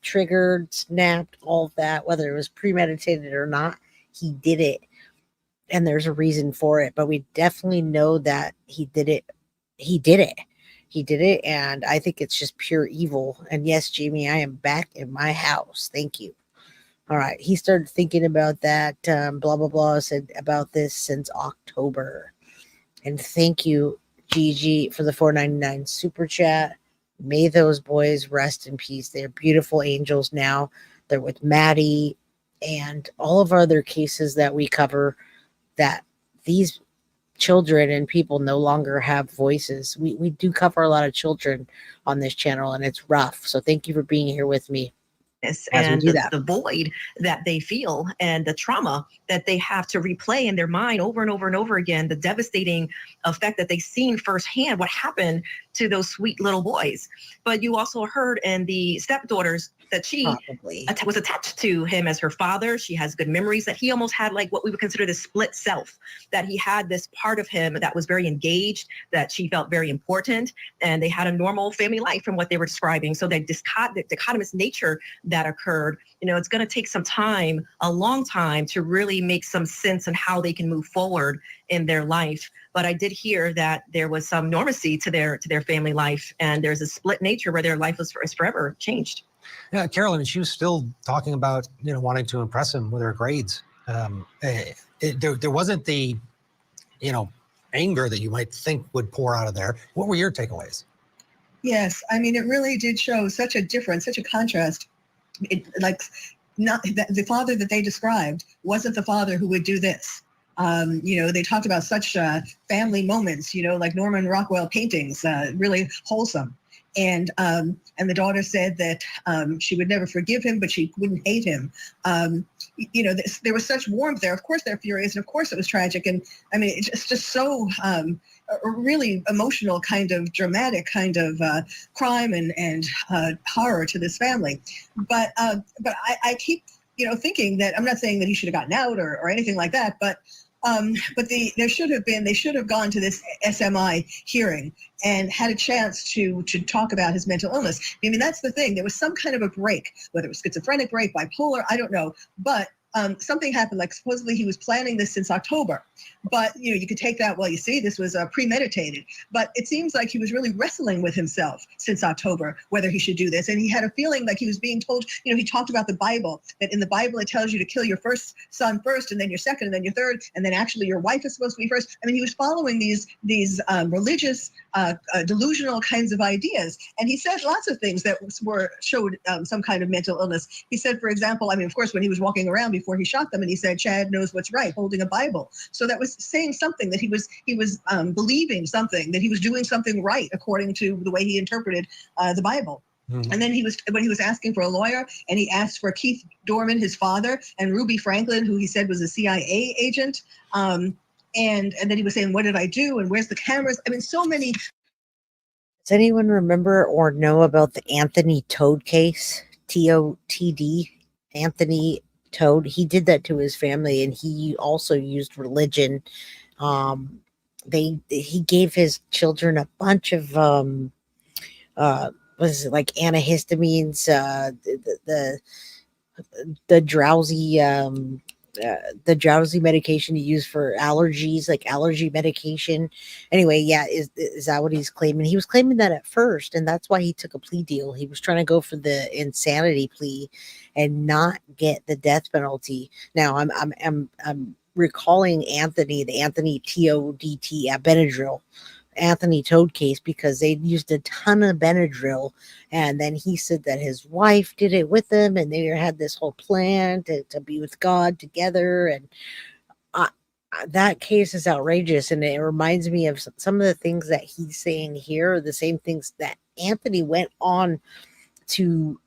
triggered, snapped, all of that, whether it was premeditated or not, he did it. And there's a reason for it, but we definitely know that he did it. He did it. And I think it's just pure evil. And yes, Jamie, I am back in my house. Thank you. All right. He started thinking about that, blah, blah, blah, said about this since October. And thank you, Gigi, for the $4.99 super chat. May those boys rest in peace. They're beautiful angels now. They're with Maddie and all of our other cases that we cover, that these children and people no longer have voices. We do cover a lot of children on this channel, and it's rough. So thank you for being here with me. And the void that they feel, and the trauma that they have to replay in their mind over and over and over again, the devastating effect that they've seen firsthand, what happened to those sweet little boys. But you also heard in the stepdaughters that she was attached to him as her father. She has good memories, that he almost had like what we would consider the split self, that he had this part of him that was very engaged, that she felt very important, and they had a normal family life from what they were describing. So the dichotomous nature that occurred, it's going to take some time, a long time, to really make some sense on how they can move forward in their life. But I did hear that there was some normacy to their family life, and there's a split nature where their life is forever changed. Yeah, Carolyn, she was still talking about, wanting to impress him with her grades. There wasn't the, anger that you might think would pour out of there. What were your takeaways? Yes, I mean, it really did show such a difference, such a contrast. The father that they described wasn't the father who would do this. They talked about such family moments, like Norman Rockwell paintings, really wholesome. And the daughter said that she would never forgive him, but she wouldn't hate him. There was such warmth there. Of course, they're furious, and of course, it was tragic. And I mean, it's just so a really emotional, kind of dramatic kind of crime and horror to this family. But I keep thinking that I'm not saying that he should have gotten out or anything like that, but they should have gone to this SMI hearing and had a chance to talk about his mental illness. I mean, that's the thing. There was some kind of a break, whether it was schizophrenic break, bipolar, I don't know, but something happened. Like supposedly he was planning this since October, but you could take that, well, you see, this was premeditated, but it seems like he was really wrestling with himself since October, whether he should do this. And he had a feeling like he was being told, he talked about the Bible, that in the Bible, it tells you to kill your first son first, and then your second, and then your third, and then actually your wife is supposed to be first. I mean, he was following these religious, delusional kinds of ideas. And he said lots of things that showed some kind of mental illness. He said, for example, I mean, of course, when he was walking around before he shot them, and he said, Chad knows what's right, holding a Bible. So that was saying something, that he was believing something, that he was doing something right according to the way he interpreted the Bible. And then when he was asking for a lawyer, and he asked for Keith Doerman, his father, and Ruby Franklin, who he said was a CIA agent. And then he was saying, what did I do? And where's the cameras? I mean, so many. Does anyone remember or know about the Anthony Toad case? TOTD, Anthony Toad. He did that to his family, and he also used religion. He gave his children a bunch of what is it, like antihistamines, the drowsy medication you use for allergies, like allergy medication. Anyway, yeah, is that what he's claiming? He was claiming that at first, and that's why he took a plea deal. He was trying to go for the insanity plea and not get the death penalty. Now I'm recalling the Anthony TODT Benadryl, Anthony Toad case, because they used a ton of Benadryl, and then he said that his wife did it with him, and they had this whole plan to be with God together. And that case is outrageous, and it reminds me of some of the things that he's saying here are the same things that Anthony went to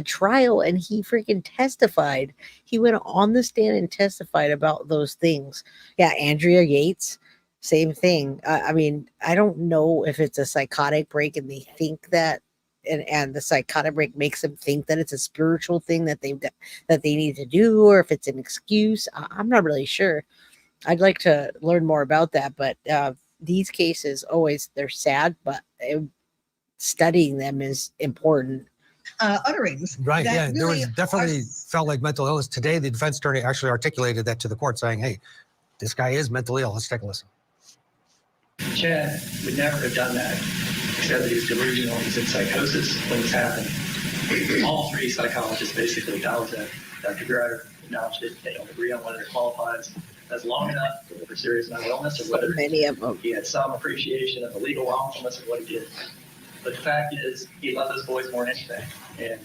trial, and he freaking testified. He went on the stand and testified about those things. Yeah, Andrea Yates, same thing. I mean, I don't know if it's a psychotic break and they think that, and the psychotic break makes them think that it's a spiritual thing that they need to do, or if it's an excuse. I'm not really sure. I'd like to learn more about that, but these cases they're sad, but studying them is important. Utterings. Right. Yeah. Really there was definitely felt like mental illness. Today, the defense attorney actually articulated that to the court, saying, hey, this guy is mentally ill. Let's take a listen. Chad would never have done that, except that he was delusional. He was in psychosis when this happened. All three psychologists basically acknowledged that. Dr. Dreyer acknowledged it. They don't agree on whether it qualifies as long enough for serious mental illness, or whether he had some appreciation of the legal wrongfulness of what he did. But the fact is, he loved those boys more than anything, and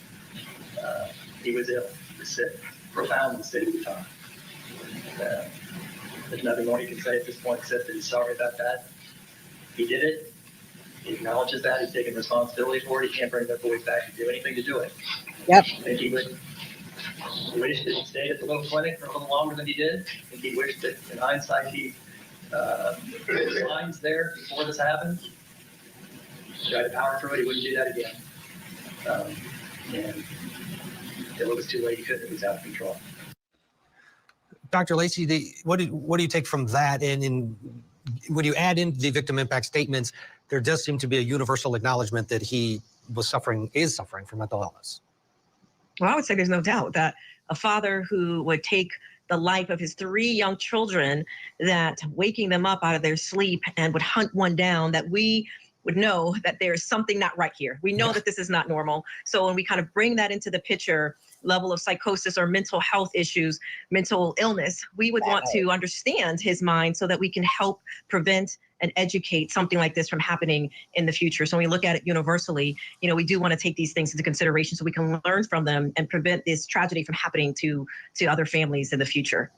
he was ill. He was sick, profound in the state of Utah. There's nothing more he can say at this point except that he's sorry about that. He did it. He acknowledges that. He's taking responsibility for it. He can't bring the boys back to do anything to do it. Yep. I think he would wish that he stayed at the little clinic for a little longer than he did. I think he wished that, in hindsight, he put his lines there before this happened. He tried to power through it. He wouldn't do that again. And until it was too late, he couldn't. It was out of control. Dr. Lacey, what do you take from that? And when you add in the victim impact statements, there does seem to be a universal acknowledgement that he is suffering from mental illness. Well, I would say there's no doubt that a father who would take the life of his 3 young children, that waking them up out of their sleep and would hunt one down, that we would know that there's something not right here. We know that this is not normal. So when we kind of bring that into the picture, level of psychosis or mental health issues, mental illness, we would want to understand his mind so that we can help prevent and educate something like this from happening in the future. So when we look at it universally, we do want to take these things into consideration so we can learn from them and prevent this tragedy from happening to other families in the future.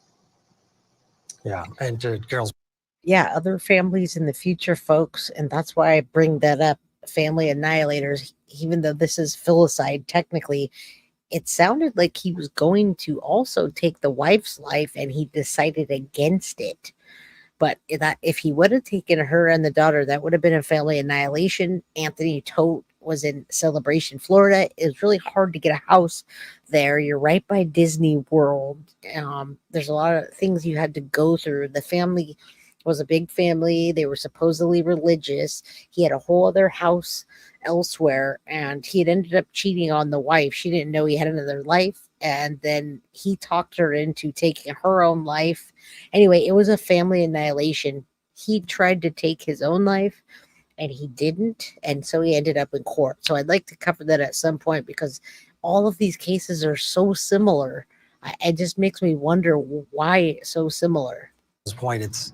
Yeah, and Carol's. Yeah, other families in the future, folks, and that's why I bring that up. family annihilators, even though this is filicide, technically, it sounded like he was going to also take the wife's life and he decided against it. But if he would have taken her and the daughter, that would have been a family annihilation. Anthony Tote was in Celebration, Florida. It was really hard to get a house there. You're right by Disney World. There's a lot of things you had to go through. The family was a big family. They were supposedly religious. He had a whole other house elsewhere, and he had ended up cheating on the wife. She didn't know he had another life, and then he talked her into taking her own life. Anyway, it was a family annihilation. He tried to take his own life, and he didn't, and so he ended up in court. So I'd like to cover that at some point, because all of these cases are so similar. It just makes me wonder why it's so similar. At this point, it's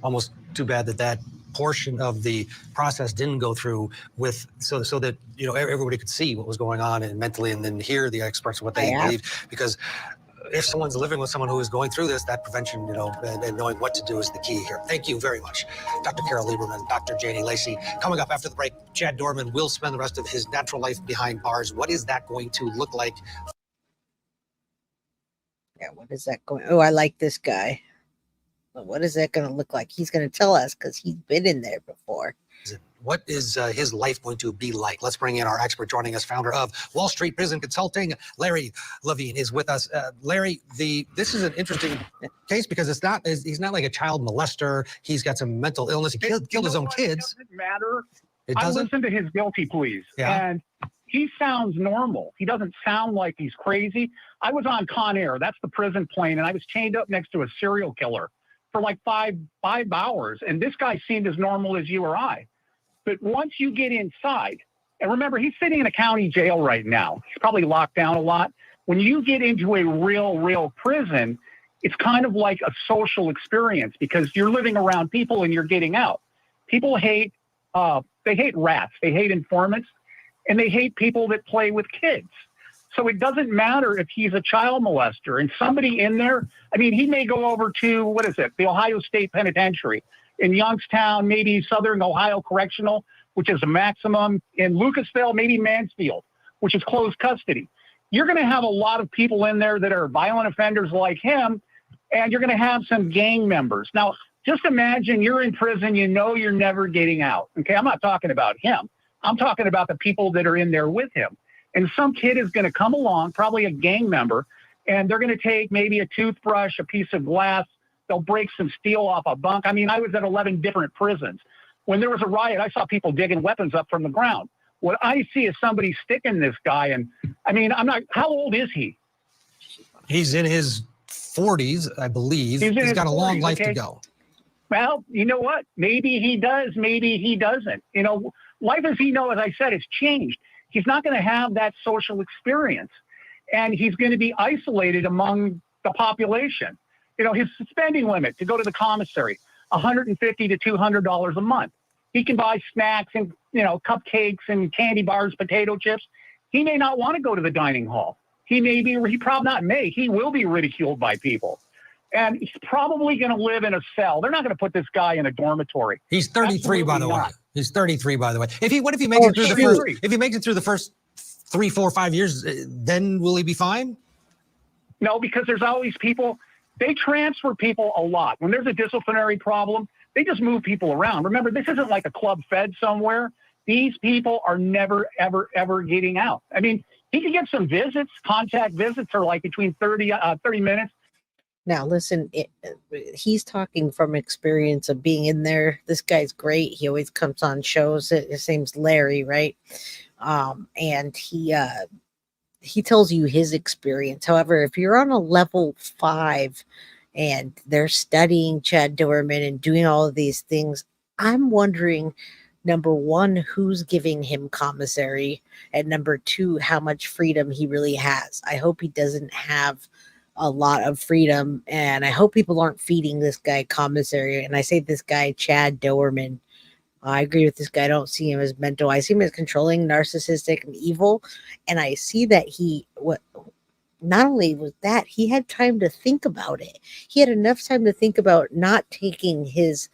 almost too bad that portion of the process didn't go through with so that everybody could see what was going on and mentally, and then hear the experts what they believe. Because if someone's living with someone who is going through this, that prevention, and knowing what to do is the key here. Thank you very much, Dr. Carol Lieberman, Dr. Janie Lacey. Coming up after the break, Chad Doerman will spend the rest of his natural life behind bars. What is that going to look like? Yeah, what is that going? Oh, I like this guy. But what is that going to look like? He's going to tell us, because he's been in there before. What is his life going to be like? Let's bring in our expert joining us, founder of Wall Street Prison Consulting. Larry Levine is with us. Larry, this is an interesting case because he's not like a child molester. He's got some mental illness. He killed his own kids. It doesn't matter. It I doesn't? listened to his guilty pleas, and he sounds normal. He doesn't sound like he's crazy. I was on Con Air. That's the prison plane, and I was chained up next to a serial killer for like five hours, and this guy seemed as normal as you or I. But once you get inside, and remember, he's sitting in a county jail right now. He's probably locked down a lot. When you get into a real prison, it's kind of like a social experience, because you're living around people and you're getting out. People hate, they hate rats, they hate informants, and they hate people that play with kids. So it doesn't matter if he's a child molester and somebody in there. I mean, he may go over to, the Ohio State Penitentiary in Youngstown, maybe Southern Ohio Correctional, which is a maximum, in Lucasville, maybe Mansfield, which is closed custody. You're going to have a lot of people in there that are violent offenders like him, and you're going to have some gang members. Now, just imagine you're in prison, you're never getting out. Okay, I'm not talking about him. I'm talking about the people that are in there with him. And some kid is going to come along, probably a gang member, and they're going to take maybe a toothbrush, a piece of glass. They'll break some steel off a bunk. I mean, I was at 11 different prisons. When there was a riot, I saw people digging weapons up from the ground. What I see is somebody sticking this guy. And I mean, how old is he? He's in his 40s, I believe. He's got a long life to go. Well, you know what? Maybe he does. Maybe he doesn't. Life as he knows, as I said, it's changed. He's not going to have that social experience, and he's going to be isolated among the population. His spending limit to go to the commissary, $150 to $200 a month. He can buy snacks and, cupcakes and candy bars, potato chips. He may not want to go to the dining hall. He will be ridiculed by people. And he's probably going to live in a cell. They're not going to put this guy in a dormitory. He's 33, by the way. He's 33, by the way. What if he makes it through the first 3, 4, 5 years, then will he be fine? No, because there's always people. They transfer people a lot. When there's a disciplinary problem, they just move people around. Remember, this isn't like a club fed somewhere. These people are never, ever, ever getting out. I mean, he can get some visits. Contact visits are like between 30 minutes. Now, listen, he's talking from experience of being in there. This guy's great. He always comes on shows. His name's Larry, right? And he tells you his experience. However, if you're on a level 5 and they're studying Chad Doerman and doing all of these things, I'm wondering, number one, who's giving him commissary, and number two, how much freedom he really has. I hope he doesn't have a lot of freedom, and I hope people aren't feeding this guy commissary. And I say this guy, Chad Doerman. I agree with this guy. I don't see him as mental. I see him as controlling, narcissistic, and evil. And I see that not only was that, he had time to think about it. He had enough time to think about not taking his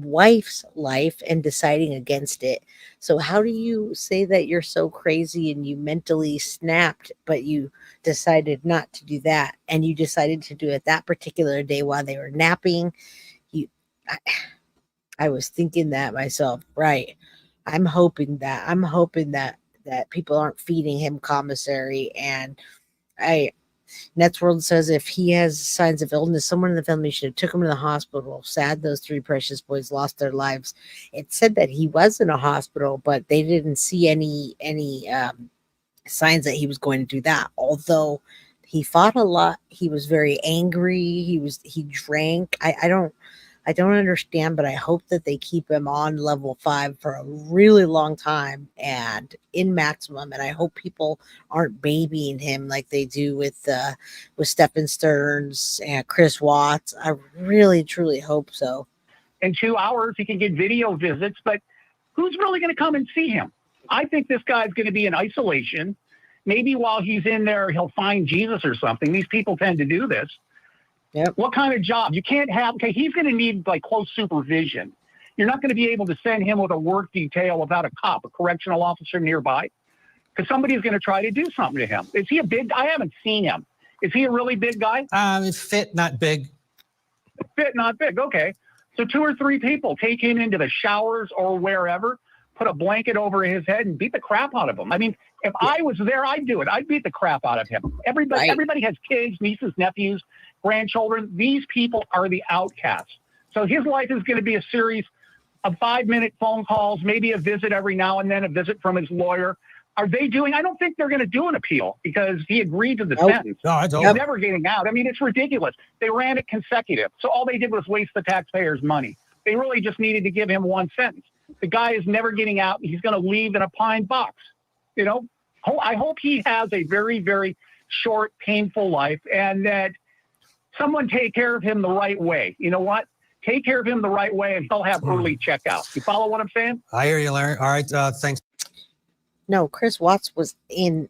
wife's life and deciding against it. So how do you say that you're so crazy and you mentally snapped, but you decided not to do that, and you decided to do it that particular day while they were napping? You, I was thinking that myself, right? I'm hoping that people aren't feeding him commissary, and I Netsworld says if he has signs of illness, someone in the family should have took him to the hospital. Sad those 3 precious boys lost their lives. It said that he was in a hospital, but they didn't see any signs that he was going to do that. Although he fought a lot, he was very angry. He drank. I don't understand, but I hope that they keep him on level 5 for a really long time and in maximum. And I hope people aren't babying him like they do with Stephen Stearns and Chris Watts. I really, truly hope so. In 2 hours, he can get video visits, but who's really going to come and see him? I think this guy's going to be in isolation. Maybe while he's in there, he'll find Jesus or something. These people tend to do this. Yep. What kind of job? You can't have, okay, he's going to need like close supervision. You're not going to be able to send him with a work detail without a cop, a correctional officer nearby, because somebody's going to try to do something to him. Is he a big, I haven't seen him. Is he a really big guy? Fit, not big. Fit, not big. Okay. So 2 or 3 people take him into the showers or wherever, put a blanket over his head and beat the crap out of him. I mean, if I was there, I'd do it. I'd beat the crap out of him. Everybody has kids, nieces, nephews, grandchildren. These people are the outcasts. So his life is going to be a series of 5-minute phone calls, maybe a visit every now and then, a visit from his lawyer. Are they doing? I don't think they're going to do an appeal because he agreed to the sentence. No, I don't. He's never getting out. I mean, it's ridiculous. They ran it consecutive. So all they did was waste the taxpayers' money. They really just needed to give him 1 sentence. The guy is never getting out. He's going to leave in a pine box. You know, I hope he has a very, very short, painful life, and that someone take care of him the right way. You know what? Take care of him the right way, and he'll have early checkout. You follow what I'm saying? I hear you, Larry. All right, thanks. No, Chris Watts was in.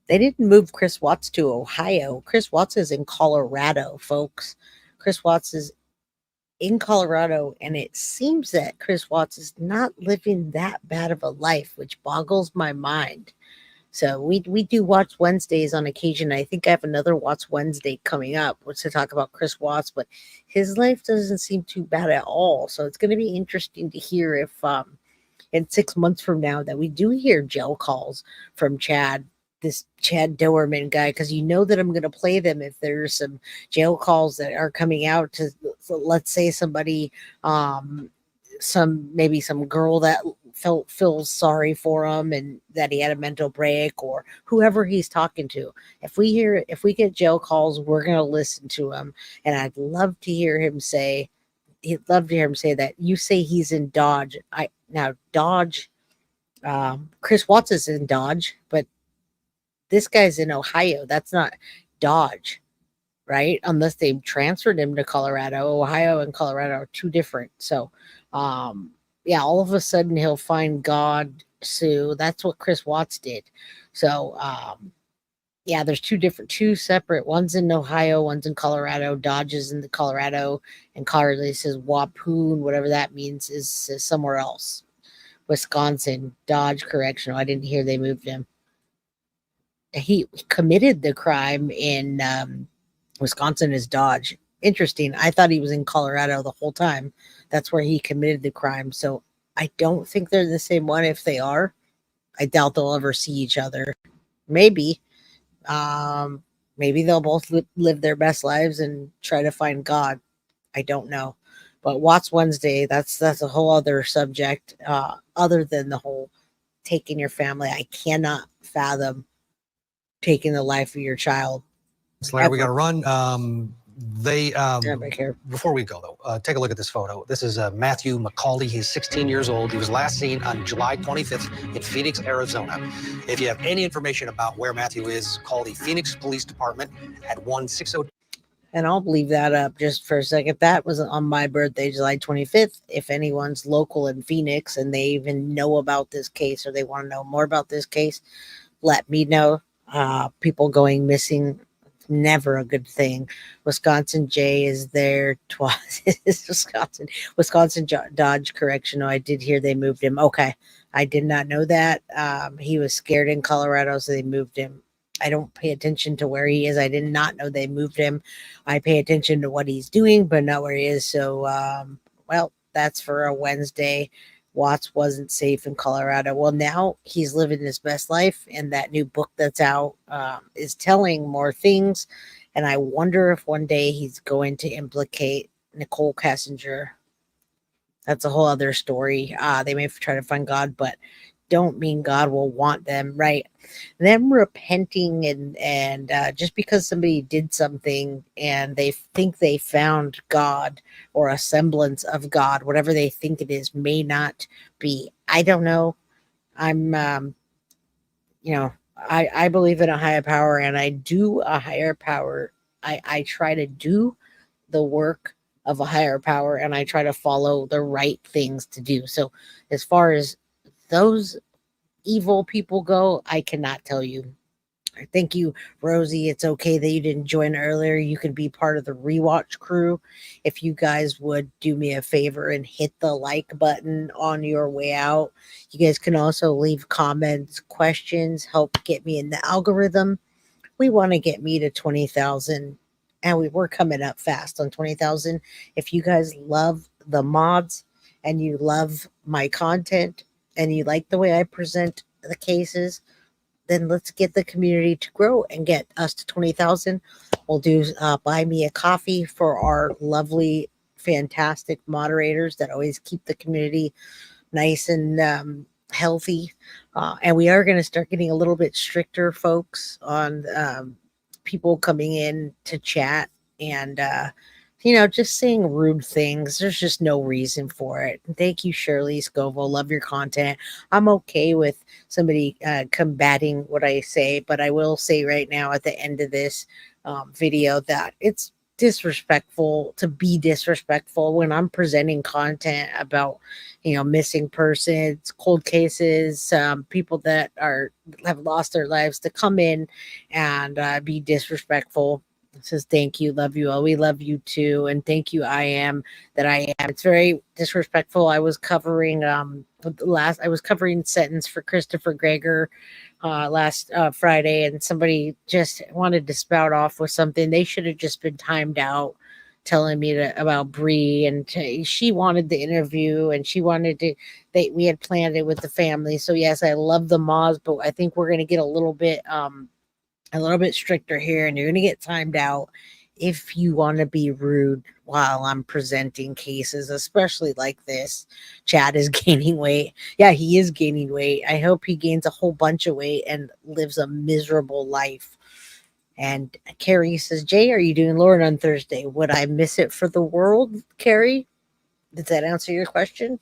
They didn't move Chris Watts to Ohio. Chris Watts is in Colorado, folks. Chris Watts is in Colorado, and it seems that Chris Watts is not living that bad of a life, which boggles my mind. So we do Watts Wednesdays on occasion. I think I have another Watts Wednesday coming up to talk about Chris Watts, but his life doesn't seem too bad at all. So it's going to be interesting to hear if in 6 months from now that we do hear jail calls from this Chad Doerman guy, because you know that I'm going to play them if there's some jail calls that are coming out to, so let's say somebody, maybe some girl that feels sorry for him and that he had a mental break, or whoever he's talking to. If we get jail calls, we're going to listen to him. And I'd love to hear him say, that you say he's in Dodge. Dodge, Chris Watts is in Dodge, but this guy's in Ohio. That's not Dodge, right? Unless they've transferred him to Colorado. Ohio and Colorado are 2 different. So, yeah, all of a sudden he'll find God, Sue. That's what Chris Watts did. So, yeah, there's 2 separate. One's in Ohio, one's in Colorado. Dodge is in the Colorado, and Colorado says Wapoon, whatever that means, is somewhere else. Wisconsin, Dodge Correctional. I didn't hear they moved him. He committed the crime in Wisconsin is Dodge. Interesting. I thought he was in Colorado the whole time. That's where he committed the crime. So I don't think they're the same one. If they are, I doubt they'll ever see each other. Maybe. Maybe they'll both live their best lives and try to find God. I don't know. But Watts Wednesday, that's a whole other subject, other than the whole taking your family. I cannot fathom taking the life of your child. Larry, we got to run. Before we go, though, take a look at this photo. This is Matthew McCauley. He's 16 years old. He was last seen on July 25th in Phoenix, Arizona. If you have any information about where Matthew is, call the Phoenix Police Department at 1-602. And I'll leave that up just for a second. That was on my birthday, July 25th. If anyone's local in Phoenix and they even know about this case or they want to know more about this case, let me know. People going missing never a good thing. Wisconsin J is there twice. Wisconsin Dodge Correctional. I did hear they moved him. Okay. I did not know that. He was scared in Colorado, so they moved him. I don't pay attention to where he is. I did not know they moved him. I pay attention to what he's doing, but not where he is. So, well, that's for a Wednesday. Watts wasn't safe in Colorado. Well, now he's living his best life, and that new book that's out is telling more things. And I wonder if one day he's going to implicate Nicole Kessinger. That's a whole other story. They may try to find God, but don't mean God will want them, right? Them repenting and just because somebody did something and they think they found God or a semblance of God, whatever they think it is, may not be. I don't know. I'm, I believe in a higher power, and I do a higher power. I try to do the work of a higher power, and I try to follow the right things to do. So as far as those evil people go, I cannot tell you. Thank you, Rosie. It's okay that you didn't join earlier. You can be part of the rewatch crew. If you guys would do me a favor and hit the like button on your way out. You guys can also leave comments, questions, help get me in the algorithm. We want to get me to 20,000, and we're coming up fast on 20,000. If you guys love the mods and you love my content and you like the way I present the cases, then let's get the community to grow and get us to 20,000. We'll do buy me a coffee for our lovely, fantastic moderators that always keep the community nice and healthy. And we are going to start getting a little bit stricter, folks, on people coming in to chat and just saying rude things. There's just no reason for it. Thank you, Shirley Scoville. Love your content. I'm okay with somebody combating what I say, but I will say right now at the end of this video that it's disrespectful to be disrespectful when I'm presenting content about, missing persons, cold cases, people that have lost their lives, to come in and be disrespectful. It says, thank you, love you all. We love you too. And thank you, I am that I am. It's very disrespectful. I was covering sentence for Christopher Greger last Friday, and somebody just wanted to spout off with something. They should have just been timed out, telling me about Bree, and she wanted the interview, and she wanted to. We had planned it with the family. So yes, I love the mods, but I think we're going to get a little bit stricter here, and you're going to get timed out if you want to be rude while I'm presenting cases, especially like this. Chad is gaining weight. Yeah, he is gaining weight. I hope he gains a whole bunch of weight and lives a miserable life. And Carrie says, Jay, are you doing Lauren on Thursday? Would I miss it for the world, Carrie? Did that answer your question?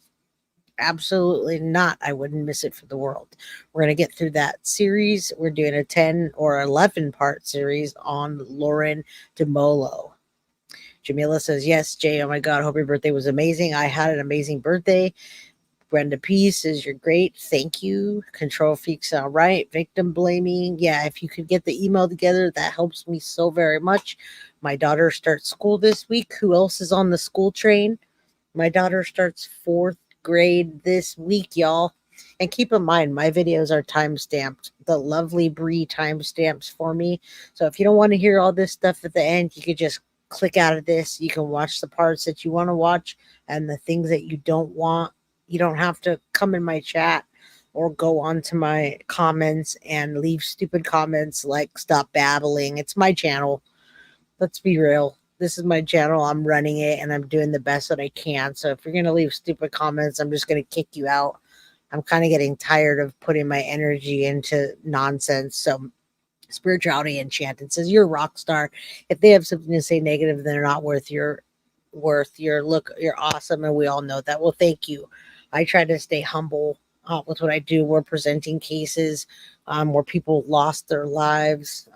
Absolutely not. I wouldn't miss it for the world. We're going to get through that series. We're doing a 10 or 11 part series on Lauren DeMolo. Jamila says, yes, Jay, oh my God, hope your birthday was amazing. I had an amazing birthday. Brenda P says, you're great. Thank you. Control Freak sound right. Victim blaming. Yeah, if you could get the email together, that helps me so very much. My daughter starts school this week. Who else is on the school train? My daughter starts 4th grade this week, y'all. And keep in mind, my videos are time-stamped. The lovely Bree time-stamps for me. So if you don't want to hear all this stuff at the end, you could just click out of this. You can watch the parts that you want to watch, and the things that you don't want. You don't have to come in my chat or go onto my comments and leave stupid comments like stop babbling. It's my channel. Let's be real. This is my channel. I'm running it, and I'm doing the best that I can. So if you're going to leave stupid comments, I'm just going to kick you out. I'm kind of getting tired of putting my energy into nonsense. So Spirituality Enchanted says, you're a rock star. If they have something to say negative, then they're not worth your look. You're awesome, and we all know that. Well, thank you. I try to stay humble with what I do. We're presenting cases where people lost their lives,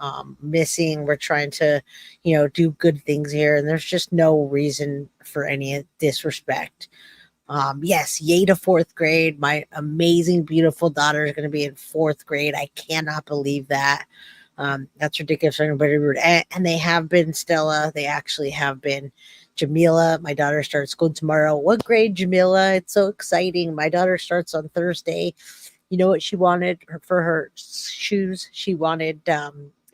missing. We're trying to, do good things here, and there's just no reason for any disrespect. Yes, yay to 4th grade. My amazing, beautiful daughter is going to be in 4th grade. I cannot believe that. That's ridiculous for anybody rude. And they have been Stella. They actually have been Jamila. My daughter starts school tomorrow. What grade, Jamila? It's so exciting. My daughter starts on Thursday. You know what she wanted for her shoes? She wanted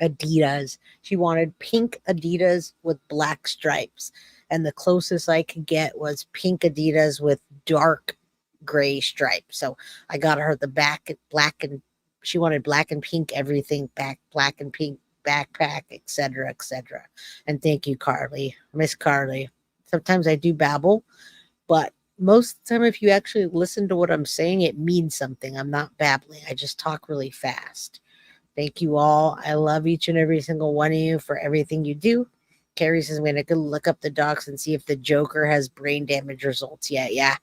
Adidas. She wanted pink Adidas with black stripes. And the closest I could get was pink Adidas with dark gray stripes. So I got her the black and she wanted black and pink everything, black and pink backpack, etc., etc. And thank you, Carly, Miss Carly. Sometimes I do babble, but most of the time, if you actually listen to what I'm saying, it means something. I'm not babbling. I just talk really fast. Thank you all. I love each and every single one of you for everything you do. Carrie says I'm going to go look up the docs and see if the Joker has brain damage results yet. Yeah.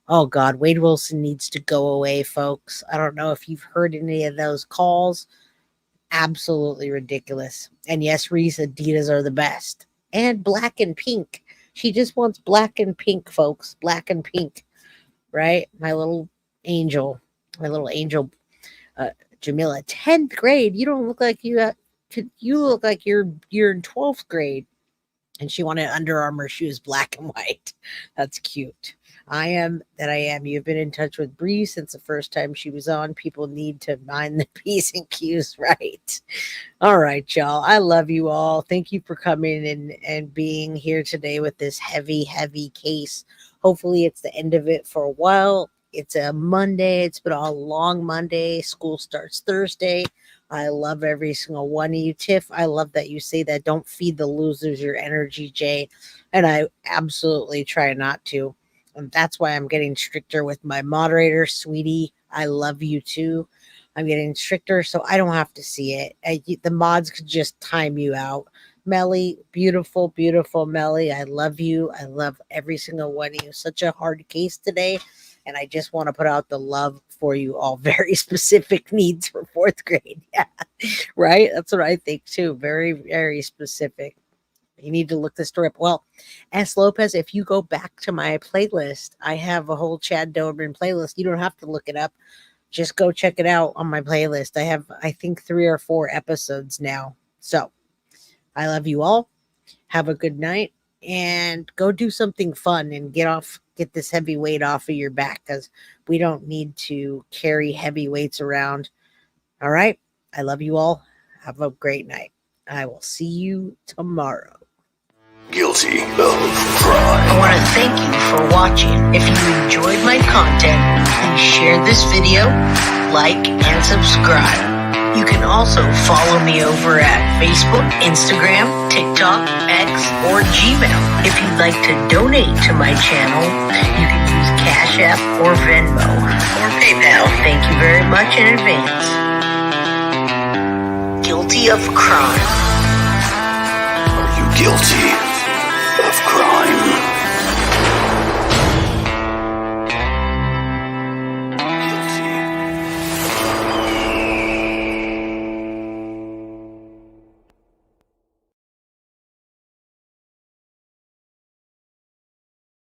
Oh, God. Wade Wilson needs to go away, folks. I don't know if you've heard any of those calls. Absolutely ridiculous. And yes, Reese, Adidas are the best. And black and pink. She just wants black and pink, folks. Black and pink. Right? My little angel. Jamila, 10th grade. You don't look like you look like you're in 12th grade. And she wanted Under Armour shoes, black and white. That's cute. I am that I am. You've been in touch with Bree since the first time she was on. People need to mind the P's and Q's right. All right, y'all. I love you all. Thank you for coming and being here today with this heavy, heavy case. Hopefully it's the end of it for a while. It's a Monday. It's been a long Monday. School starts Thursday. I love every single one of you. Tiff, I love that you say that. Don't feed the losers your energy, Jay. And I absolutely try not to. And that's why I'm getting stricter with my moderator, Sweetie. I love you too. I'm getting stricter so I don't have to see it. The mods could just time you out. Melly, beautiful, beautiful Melly. I love you. I love every single one of you. Such a hard case today. And I just want to put out the love for you all. Very specific needs for 4th grade. Yeah, right? That's what I think too. Very, very specific. You need to look this story up. Well, S. Lopez, if you go back to my playlist, I have a whole Chad Doerman playlist. You don't have to look it up. Just go check it out on my playlist. I have, I think, 3 or 4 episodes now. So I love you all. Have a good night and go do something fun and get this heavy weight off of your back because we don't need to carry heavy weights around. All right. I love you all. Have a great night. I will see you tomorrow. Guilty of crime. I want to thank you for watching. If you enjoyed my content, please share this video, like, and subscribe. You can also follow me over at Facebook, Instagram, TikTok, X, or Gmail. If you'd like to donate to my channel, you can use Cash App or Venmo or PayPal. Thank you very much in advance. Guilty of crime. Are you guilty?